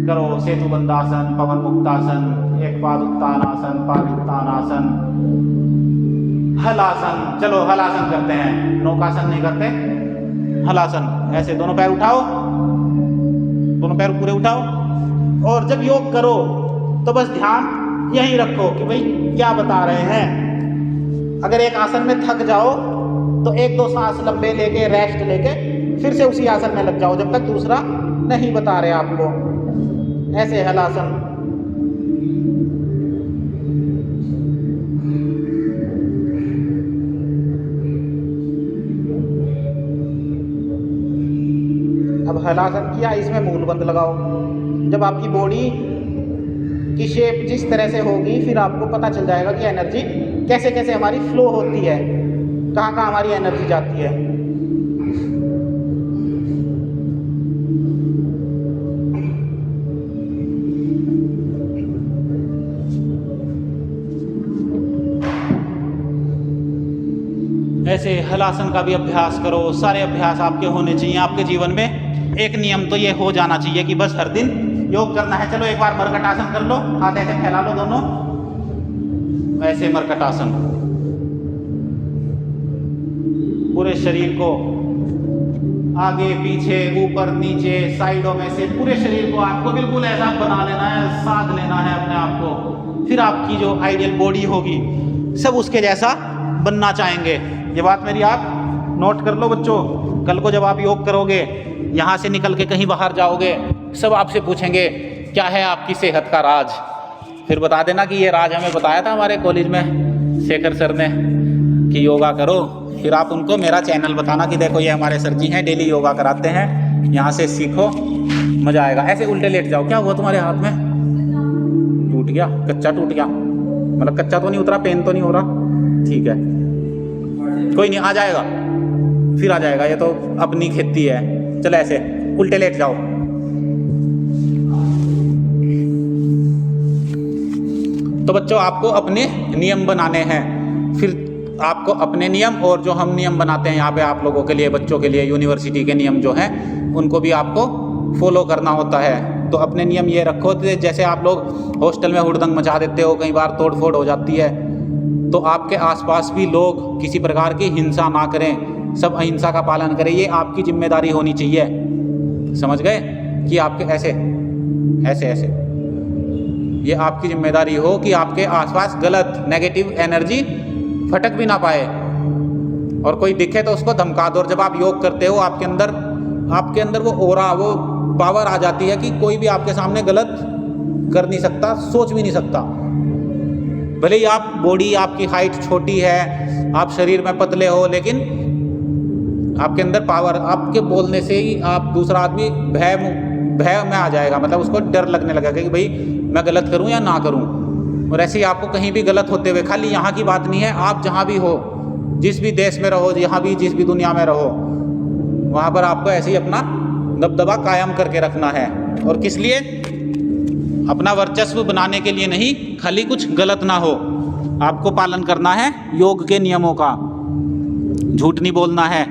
करो सेतुबंधासन, पवन मुक्तासन, एक पाद उत्तानासन, पाद उत्तानासन, हलासन। चलो हलासन करते हैं, नौकासन नहीं करते, हलासन। ऐसे दोनों पैर उठाओ, दोनों पैर पूरे उठाओ, और जब योग करो तो बस ध्यान यहीं रखो कि भाई क्या बता रहे हैं। अगर एक आसन में थक जाओ तो 1-2 सांस लंबे लेके, रेस्ट लेके फिर से उसी आसन में लग जाओ जब तक दूसरा नहीं बता रहे आपको। ऐसे हलासन। अब हलासन किया, इसमें मूलबंध लगाओ। जब आपकी बॉडी की शेप जिस तरह से होगी, फिर आपको पता चल जाएगा कि एनर्जी कैसे कैसे हमारी फ्लो होती है, कहाँ कहाँ हमारी एनर्जी जाती है। ऐसे हलासन का भी अभ्यास करो। सारे अभ्यास आपके होने चाहिए आपके जीवन में। एक नियम तो ये हो जाना चाहिए कि बस हर दिन योग करना है। चलो एक बार मरकटासन कर लो, हाथ ऐसे फैला लो दोनों, ऐसे मरकटासन। पूरे शरीर को आगे पीछे ऊपर नीचे साइडों में से पूरे शरीर को आपको बिल्कुल ऐसा बना लेना है, साध लेना है अपने आप को। फिर आपकी जो आइडियल बॉडी होगी सब उसके जैसा बनना चाहेंगे। ये बात मेरी आप नोट कर लो बच्चों। कल को जब आप योग करोगे, यहाँ से निकल के कहीं बाहर जाओगे, सब आपसे पूछेंगे क्या है आपकी सेहत का राज। फिर बता देना कि ये राज हमें बताया था हमारे कॉलेज में शेखर सर ने कि योगा करो। फिर आप उनको मेरा चैनल बताना कि देखो ये हमारे सर जी हैं, डेली योगा कराते हैं, यहाँ से सीखो, मज़ा आएगा। ऐसे उल्टे लेट जाओ। क्या हुआ तुम्हारे हाथ में? टूट गया? कच्चा टूट गया? मतलब कच्चा तो नहीं उतरा, पेन तो नहीं हो रहा? ठीक है, कोई नहीं, आ जाएगा, फिर आ जाएगा, ये तो अपनी खेती है। चलो ऐसे उल्टे लेट जाओ। तो बच्चों आपको अपने नियम बनाने हैं। फिर आपको अपने नियम और जो हम नियम बनाते हैं यहाँ पे आप लोगों के लिए, बच्चों के लिए, यूनिवर्सिटी के नियम जो हैं उनको भी आपको फॉलो करना होता है। तो अपने नियम ये रखो, जैसे आप लोग हॉस्टल में हुड़दंग मचा देते हो, कई बार तोड़ फोड़ हो जाती है, तो आपके आसपास भी लोग किसी प्रकार की हिंसा ना करें, सब अहिंसा का पालन करें। ये आपकी जिम्मेदारी होनी चाहिए। समझ गए कि आपके ऐसे ऐसे ऐसे ये आपकी जिम्मेदारी हो कि आपके आसपास गलत नेगेटिव एनर्जी फटक भी ना पाए, और कोई दिखे तो उसको धमका दो। और जब आप योग करते हो आपके अंदर वो ऑरा, वो पावर आ जाती है कि कोई भी आपके सामने गलत कर नहीं सकता, सोच भी नहीं सकता। भले ही आप बॉडी, आपकी हाइट छोटी है, आप शरीर में पतले हो, लेकिन आपके अंदर पावर, आपके बोलने से ही आप दूसरा आदमी भय में आ जाएगा। मतलब उसको डर लगने लगेगा कि भाई मैं गलत करूं या ना करूं। और ऐसे ही आपको कहीं भी गलत होते हुए, खाली यहाँ की बात नहीं है, आप जहाँ भी हो, जिस भी देश में रहो, यहाँ भी जिस भी दुनिया में रहो, वहाँ पर आपको ऐसे ही अपना दबदबा कायम करके रखना है। और किस लिए? अपना वर्चस्व बनाने के लिए नहीं, खाली कुछ गलत ना हो। आपको पालन करना है योग के नियमों का। झूठ नहीं बोलना है,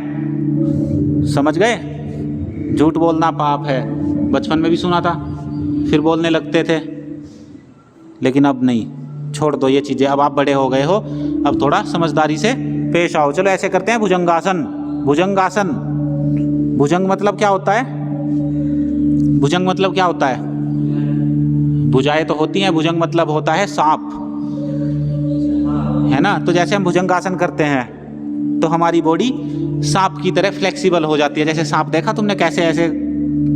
समझ गए? झूठ बोलना पाप है। बचपन में भी सुना था, फिर बोलने लगते थे, लेकिन अब नहीं, छोड़ दो ये चीज़ें। अब आप बड़े हो गए हो, अब थोड़ा समझदारी से पेश आओ। चलो ऐसे करते हैं भुजंगासन। भुजंगासन, भुजंग मतलब क्या होता है? भुजंग मतलब क्या होता है? भुजाएं तो होती हैं, भुजंग मतलब होता है सांप, है ना? तो जैसे हम भुजंगासन करते हैं तो हमारी बॉडी सांप की तरह फ्लेक्सिबल हो जाती है। जैसे सांप देखा तुमने कैसे ऐसे,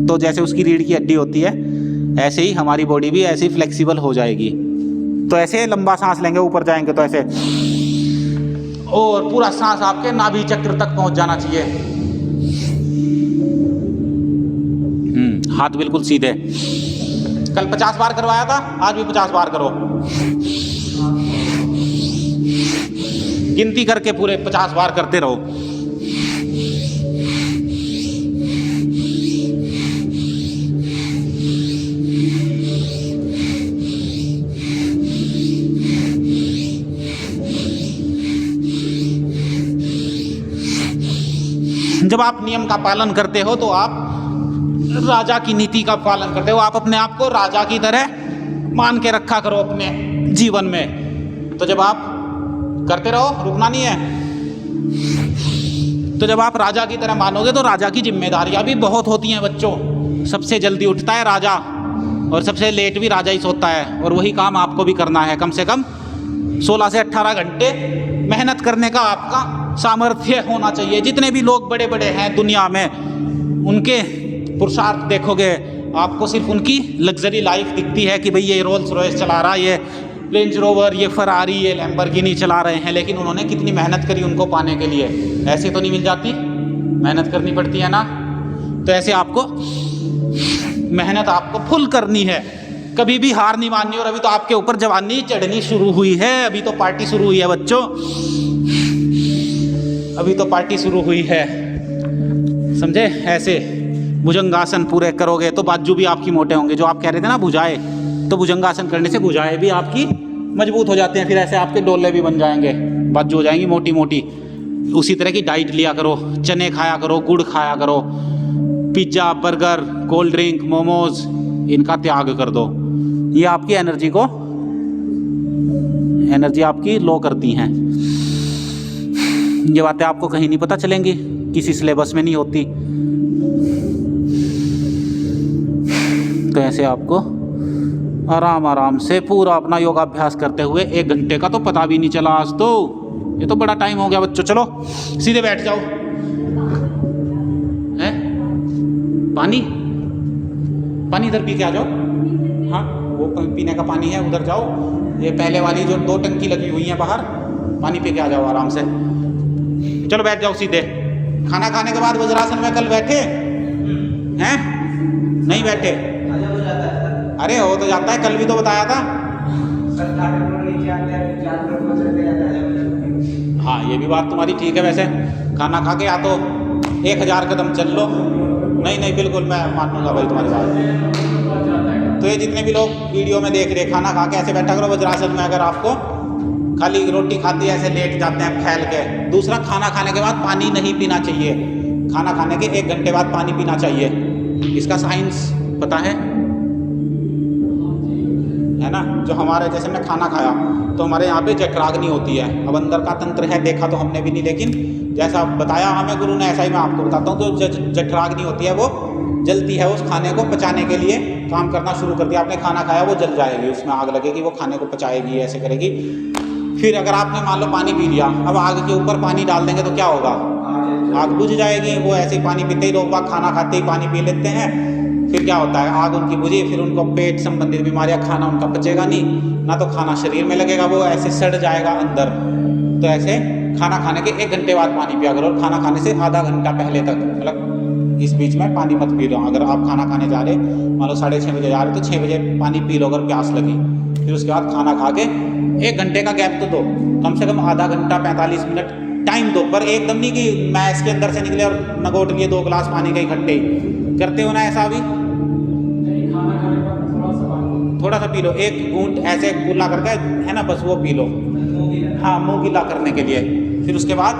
तो जैसे उसकी रीढ़ की हड्डी होती है, ऐसे ही हमारी बॉडी भी ऐसे ही फ्लेक्सिबल हो जाएगी। तो ऐसे लंबा सांस लेंगे, ऊपर जाएंगे तो ऐसे, और पूरा सांस आपके नाभि चक्र तक पहुंच जाना चाहिए। हाथ बिल्कुल सीधे। कल 50 बार करवाया था, आज भी 50 बार करो। गिनती करके पूरे 50 बार करते रहो। जब आप नियम का पालन करते हो तो आप राजा की नीति का पालन करते हो। आप अपने आप को राजा की तरह मान के रखा करो अपने जीवन में। तो जब आप करते रहो, रुकना नहीं है। तो जब आप राजा की तरह मानोगे तो राजा की जिम्मेदारियां भी बहुत होती हैं बच्चों। सबसे जल्दी उठता है राजा, और सबसे लेट भी राजा ही सोता है। और वही काम आपको भी करना है। कम से कम 16 से 18 घंटे मेहनत करने का आपका सामर्थ्य होना चाहिए। जितने भी लोग बड़े बड़े हैं दुनिया में, उनके पुरुषार्थ देखोगे, आपको सिर्फ उनकी लग्जरी लाइफ दिखती है कि भाई ये रोल्स रॉयस चला रहा, ये रेंज रोवर, ये फरारी, ये लैम्बोर्गिनी चला रहे हैं। लेकिन उन्होंने कितनी मेहनत करी उनको पाने के लिए। ऐसे तो नहीं मिल जाती, मेहनत करनी पड़ती है ना। तो ऐसे आपको मेहनत आपको फुल करनी है, कभी भी हार नहीं माननी। और अभी तो आपके ऊपर जवानी चढ़नी शुरू हुई है, अभी तो पार्टी शुरू हुई है बच्चों, अभी तो पार्टी शुरू हुई है, समझे? ऐसे भुजंगासन पूरे करोगे तो बाजू भी आपकी मोटे होंगे। जो आप कह रहे थे ना भुजाए, तो भुजंगासन करने से भुजाएं भी आपकी मजबूत हो जाते हैं। फिर ऐसे आपके डोले भी बन जाएंगे, बाजू हो जाएंगी मोटी मोटी। उसी तरह की डाइट लिया करो, चने खाया करो, गुड़ खाया करो, pizza, burger, cold drink, momos, इनका त्याग कर दो। ये आपकी एनर्जी आपकी लो करती हैं। ये बातें आपको कहीं नहीं पता चलेंगी किसी सिलेबस में नहीं होती। तो ऐसे आपको आराम आराम से पूरा अपना योगाभ्यास करते हुए 1 घंटे का तो पता भी नहीं चला आज तो। ये तो बड़ा टाइम हो गया बच्चों। चलो सीधे बैठ जाओ। है पानी, पानी इधर पी के आ जाओ। हाँ वो पीने का पानी है, उधर जाओ। ये पहले वाली जो 2 टंकी लगी हुई है बाहर, पानी पी के आ जाओ आराम से। चलो बैठ जाओ सीधे। खाना खाने के बाद वज्रासन में कल बैठे हैं? नहीं बैठे? अरे हो तो जाता है, कल भी तो बताया था। हाँ ये भी बात तुम्हारी ठीक है। वैसे खाना खा के या तो 1000 कदम चल लो। नहीं नहीं बिल्कुल मैं मानूंगा भाई तुम्हारी बात। तो ये जितने भी लोग वीडियो में देख रहे, खाना खा के ऐसे बैठा करो वज्रासन में। अगर आपको खाली रोटी खाती है ऐसे लेट जाते हैं फैल के। दूसरा, खाना खाने के बाद पानी नहीं पीना चाहिए। खाना खाने के 1 घंटे बाद पानी पीना चाहिए। इसका साइंस पता है ना? जो हमारे जैसे मैं खाना खाया तो हमारे यहाँ पे जठराग्नि होती है। अब अंदर का तंत्र है, देखा तो हमने भी नहीं, लेकिन जैसा बताया हमें गुरु ने ऐसा ही मैं आपको बताता हूँ। जो जठराग्नि होती है वो जलती है, उस खाने को पचाने के लिए काम करना शुरू कर दिया। आपने खाना खाया वो जल जाएगी, उसमें आग लगेगी, वो खाने को पचाएगी, ऐसे करेगी। फिर अगर आपने मान लो पानी पी लिया, अब आग के ऊपर पानी डाल देंगे तो क्या होगा? आग बुझ जाएगी। वो ऐसे ही पानी पीते ही लोग बाग खाना खाते ही पानी पी लेते हैं। फिर क्या होता है? आग उनकी बुझी, फिर उनको पेट संबंधित बीमारियां, खाना उनका पचेगा नहीं, ना तो खाना शरीर में लगेगा, वो ऐसे सड़ जाएगा अंदर। तो ऐसे खाना खाने के 1 घंटे बाद पानी पिया करो। और खाना खाने से आधा घंटा पहले तक, मतलब इस बीच में पानी मत पी लो। अगर आप खाना खाने जा रहे, मान लो 6:30 बजे जा रहे, तो 6 बजे पानी पी लो अगर प्यास लगी। फिर उसके बाद खाना खा के 1 घंटे का गैप तो दो, कम से कम आधा घंटा 45 मिनट टाइम दो। पर एकदम नहीं कि मैं इसके अंदर से निकले और नगोट लिए 2 गिलास पानी के इकट्ठे। करते हो ना ऐसा भी? थोड़ा सा पी लो, 1 घूंट ऐसे गुल्ला करके, है ना, बस वो पी लो। हाँ मुँह गीला करने के लिए। फिर उसके बाद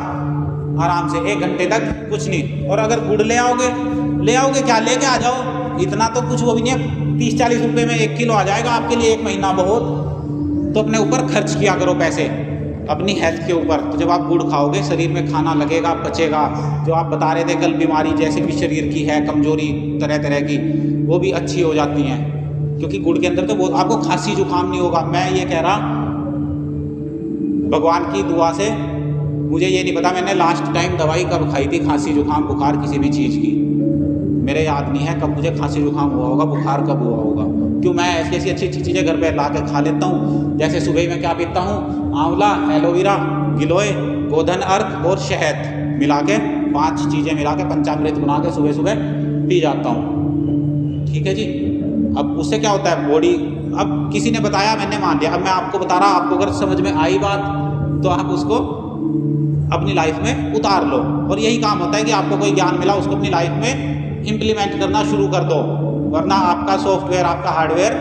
आराम से 1 घंटे तक कुछ नहीं। और अगर गुड़ ले आओगे क्या, लेके आ जाओ। इतना तो कुछ वो भी नहीं है, 30-40 रुपये में 1 किलो आ जाएगा आपके लिए 1 महीना बहुत। तो अपने ऊपर खर्च किया करो पैसे, अपनी हेल्थ के ऊपर। तो जब आप गुड़ खाओगे शरीर में खाना लगेगा, पचेगा। जो आप बता रहे थे कल बीमारी जैसे भी शरीर की है, कमजोरी तरह तरह की, वो भी अच्छी हो जाती हैं। क्योंकि गुड़ के अंदर तो वो आपको खांसी जुकाम नहीं होगा। मैं ये कह रहा, भगवान की दुआ से, मुझे ये नहीं पता मैंने लास्ट टाइम दवाई कब खाई थी, खांसी जुकाम बुखार किसी भी चीज़ की, मेरे याद नहीं है कब मुझे खांसी जुकाम हुआ होगा, बुखार कब हुआ होगा। क्यों, मैं ऐसी अच्छी चीज़ें घर पे ला के खा लेता हूँ। जैसे सुबह में क्या पीता हूँ, आंवला, एलोवेरा, गिलोय, गोधन अर्क और शहद मिला के, 5 चीज़ें मिला के पंचामृत बना के सुबह सुबह पी जाता हूँ। ठीक है जी। अब उससे क्या होता है बॉडी, अब किसी ने बताया मैंने मान लिया, अब मैं आपको बता रहा, आपको अगर समझ में आई बात तो आप उसको अपनी लाइफ में उतार लो। और यही काम होता है कि आपको कोई ज्ञान मिला उसको अपनी लाइफ में इम्प्लीमेंट करना शुरू कर दो, वरना आपका सॉफ्टवेयर, आपका हार्डवेयर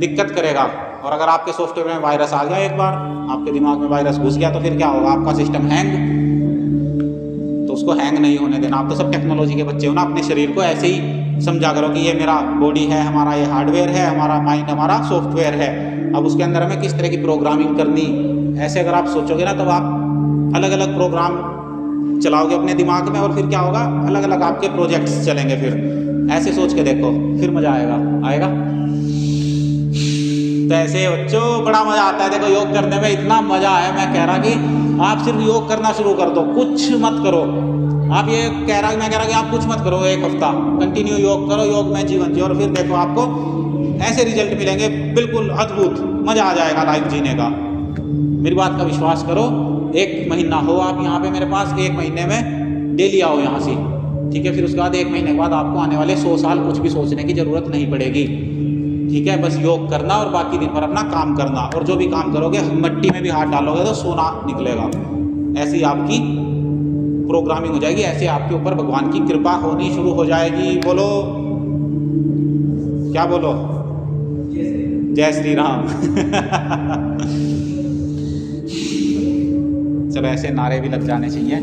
दिक्कत करेगा। और अगर आपके सॉफ्टवेयर में वायरस आ गया, एक बार आपके दिमाग में वायरस घुस गया, तो फिर क्या होगा? आपका सिस्टम हैंग। तो उसको हैंग नहीं होने देना। आप तो सब टेक्नोलॉजी के बच्चे हो ना, अपने शरीर को ऐसे ही समझा करो कि ये मेरा बॉडी है, हमारा ये हार्डवेयर है, हमारा माइंड हमारा सॉफ्टवेयर है। अब उसके अंदर हमें किस तरह की प्रोग्रामिंग करनी, ऐसे अगर आप सोचोगे ना, तब आप अलग अलग प्रोग्राम चलाओगे अपने दिमाग में, और फिर क्या होगा? अलग अलग आपके प्रोजेक्ट्स चलेंगे। फिर ऐसे सोच के देखो, फिर मज़ा आएगा। तो ऐसे बच्चों बड़ा मज़ा आता है। देखो योग करने में इतना मज़ा है, मैं कह रहा कि आप सिर्फ योग करना शुरू कर दो, कुछ मत करो। आप ये मैं कह रहा कि आप कुछ मत करो, 1 हफ्ता कंटिन्यू योग करो, योग में जीवन जियो, और फिर देखो आपको ऐसे रिजल्ट मिलेंगे, बिल्कुल अद्भुत, मज़ा आ जाएगा लाइफ जीने का। मेरी बात का विश्वास करो। 1 महीना हो आप यहाँ पे मेरे पास, 1 महीने में डेली आओ यहाँ से, ठीक है। फिर उसके बाद 1 महीने के बाद आपको आने वाले 100 साल कुछ भी सोचने की ज़रूरत नहीं पड़ेगी, ठीक है। बस योग करना और बाकी दिन भर अपना काम करना। और जो भी काम करोगे, मिट्टी में भी हाथ डालोगे तो सोना निकलेगा। ऐसी आपकी प्रोग्रामिंग हो जाएगी, ऐसे आपके ऊपर भगवान की कृपा होनी शुरू हो जाएगी। बोलो, क्या बोलो? जय श्री राम। चलो ऐसे नारे भी लग जाने चाहिए,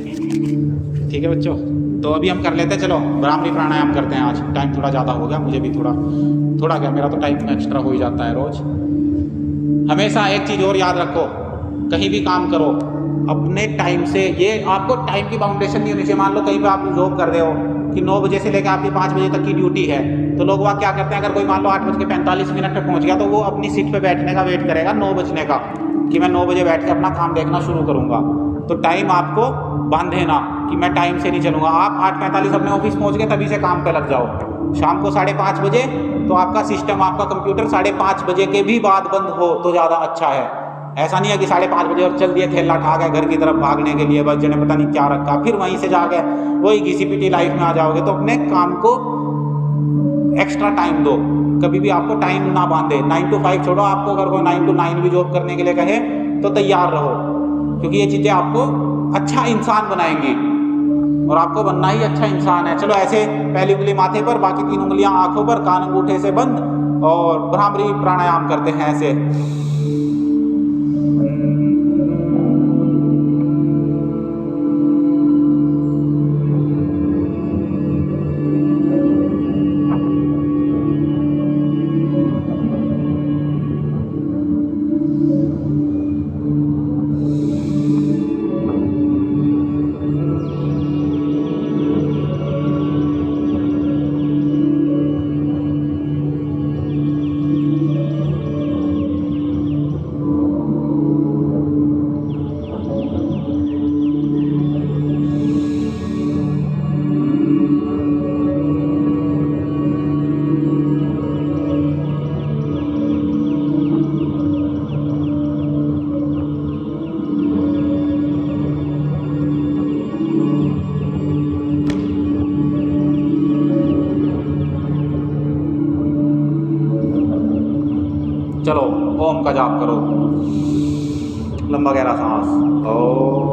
ठीक है बच्चों। तो अभी हम कर लेते हैं, चलो ब्राह्मणी प्राणायाम करते हैं। आज टाइम थोड़ा ज़्यादा हो गया, मुझे भी थोड़ा क्या, मेरा तो टाइम एक्स्ट्रा हो ही जाता है रोज़। हमेशा एक चीज़ और याद रखो, कहीं भी काम करो, अपने टाइम से, ये आपको टाइम की बाउंडेशन नहीं होनी चाहिए। मान लो कहीं पे आप जॉब कर रहे हो कि 9 बजे से लेकर आपकी 5 बजे तक की ड्यूटी है, तो लोग वहाँ क्या करते हैं, अगर कोई मान लो 8:45 पे पहुँच गया तो वो अपनी सीट पे बैठने का वेट करेगा 9 बजने का, कि मैं 9 बजे बैठ के अपना काम देखना शुरू करूँगा। तो टाइम आपको बांधे ना कि मैं टाइम से नहीं चलूँगा। आप 8:45 अपने ऑफिस पहुँच गए तभी से काम पे लग जाओ। शाम को 5:30 बजे तो आपका सिस्टम, आपका कंप्यूटर 5:30 बजे के भी बाद बंद हो तो ज़्यादा अच्छा है। ऐसा नहीं है कि 5:30 बजे और चल दिए थैला ठा गए घर की तरफ भागने के लिए, बस जने पता नहीं क्या रखा, फिर वहीं से जाके वही घिसी-पिटी लाइफ में आ जाओगे। तो अपने काम को एक्स्ट्रा टाइम दो, कभी भी आपको टाइम ना बांधे। 9 to 5 छोड़ो, आपको अगर कोई 9 to 9 भी जॉब करने के लिए कहे तो तैयार रहो, क्योंकि ये चीज़ें आपको अच्छा इंसान बनाएंगी और आपको बनना ही अच्छा इंसान है। चलो ऐसे पहली उंगली माथे पर, बाकी 3 उंगलियां आंखों पर, कान अंगूठे से बंद, और भ्रामरी प्राणायाम करते हैं ऐसे। चलो ओम का जाप करो, लंबा गहरा सांस। ओम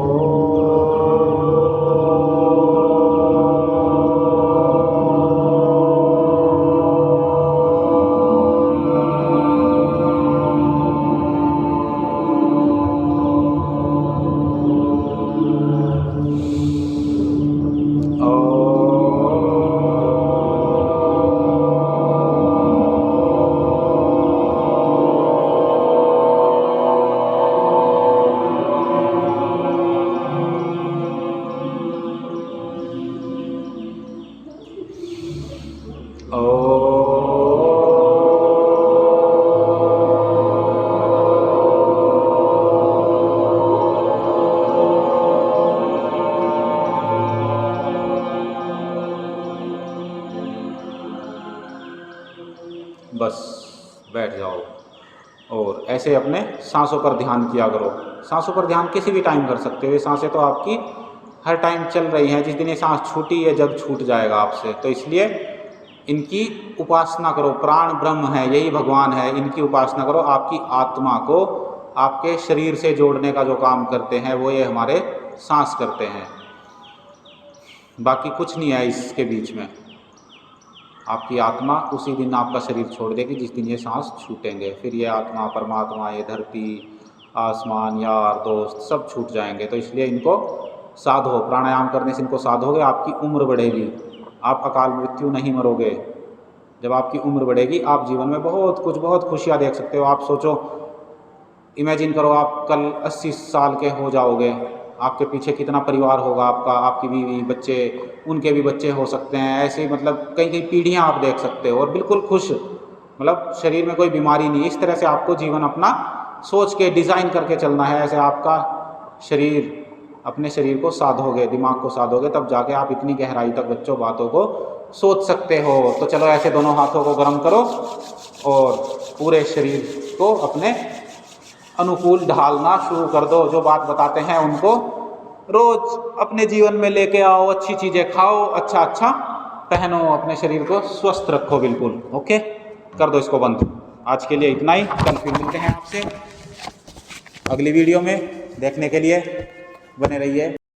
बस बैठ जाओ और ऐसे अपने सांसों पर ध्यान किया करो। सांसों पर ध्यान किसी भी टाइम कर सकते हो, ये सांसें तो आपकी हर टाइम चल रही हैं। जिस दिन ये सांस छूटी ये जग छूट जाएगा आपसे, तो इसलिए इनकी उपासना करो। प्राण ब्रह्म है, यही भगवान है, इनकी उपासना करो। आपकी आत्मा को आपके शरीर से जोड़ने का जो काम करते हैं वो ये हमारे सांस करते हैं, बाकी कुछ नहीं है इसके बीच में। आपकी आत्मा उसी दिन आपका शरीर छोड़ देगी जिस दिन ये सांस छूटेंगे। फिर ये आत्मा, परमात्मा, ये धरती, आसमान, यार, दोस्त सब छूट जाएंगे। तो इसलिए इनको साधो, प्राणायाम करने से इनको साधोगे, आपकी उम्र बढ़ेगी, आप अकाल मृत्यु नहीं मरोगे। जब आपकी उम्र बढ़ेगी आप जीवन में बहुत कुछ, बहुत खुशियाँ देख सकते हो। आप सोचो, इमेजिन करो आप कल 80 साल के हो जाओगे, आपके पीछे कितना परिवार होगा आपका, आपकी बीवी, बच्चे, उनके भी बच्चे हो सकते हैं। ऐसे मतलब कई कई पीढ़ियां आप देख सकते हो और बिल्कुल खुश, मतलब शरीर में कोई बीमारी नहीं। इस तरह से आपको जीवन अपना सोच के डिज़ाइन करके चलना है। ऐसे आपका शरीर, अपने शरीर को साधोगे, दिमाग को साधोगे, तब जाके आप इतनी गहराई तक बच्चों बातों को सोच सकते हो। तो चलो ऐसे दोनों हाथों को गर्म करो और पूरे शरीर को अपने अनुकूल ढालना शुरू कर दो। जो बात बताते हैं उनको रोज अपने जीवन में लेके आओ। अच्छी चीज़ें खाओ, अच्छा अच्छा पहनो, अपने शरीर को स्वस्थ रखो बिल्कुल। ओके, कर दो इसको बंद। आज के लिए इतना ही, कल फिर मिलते हैं आपसे अगली वीडियो में। देखने के लिए बने रहिए।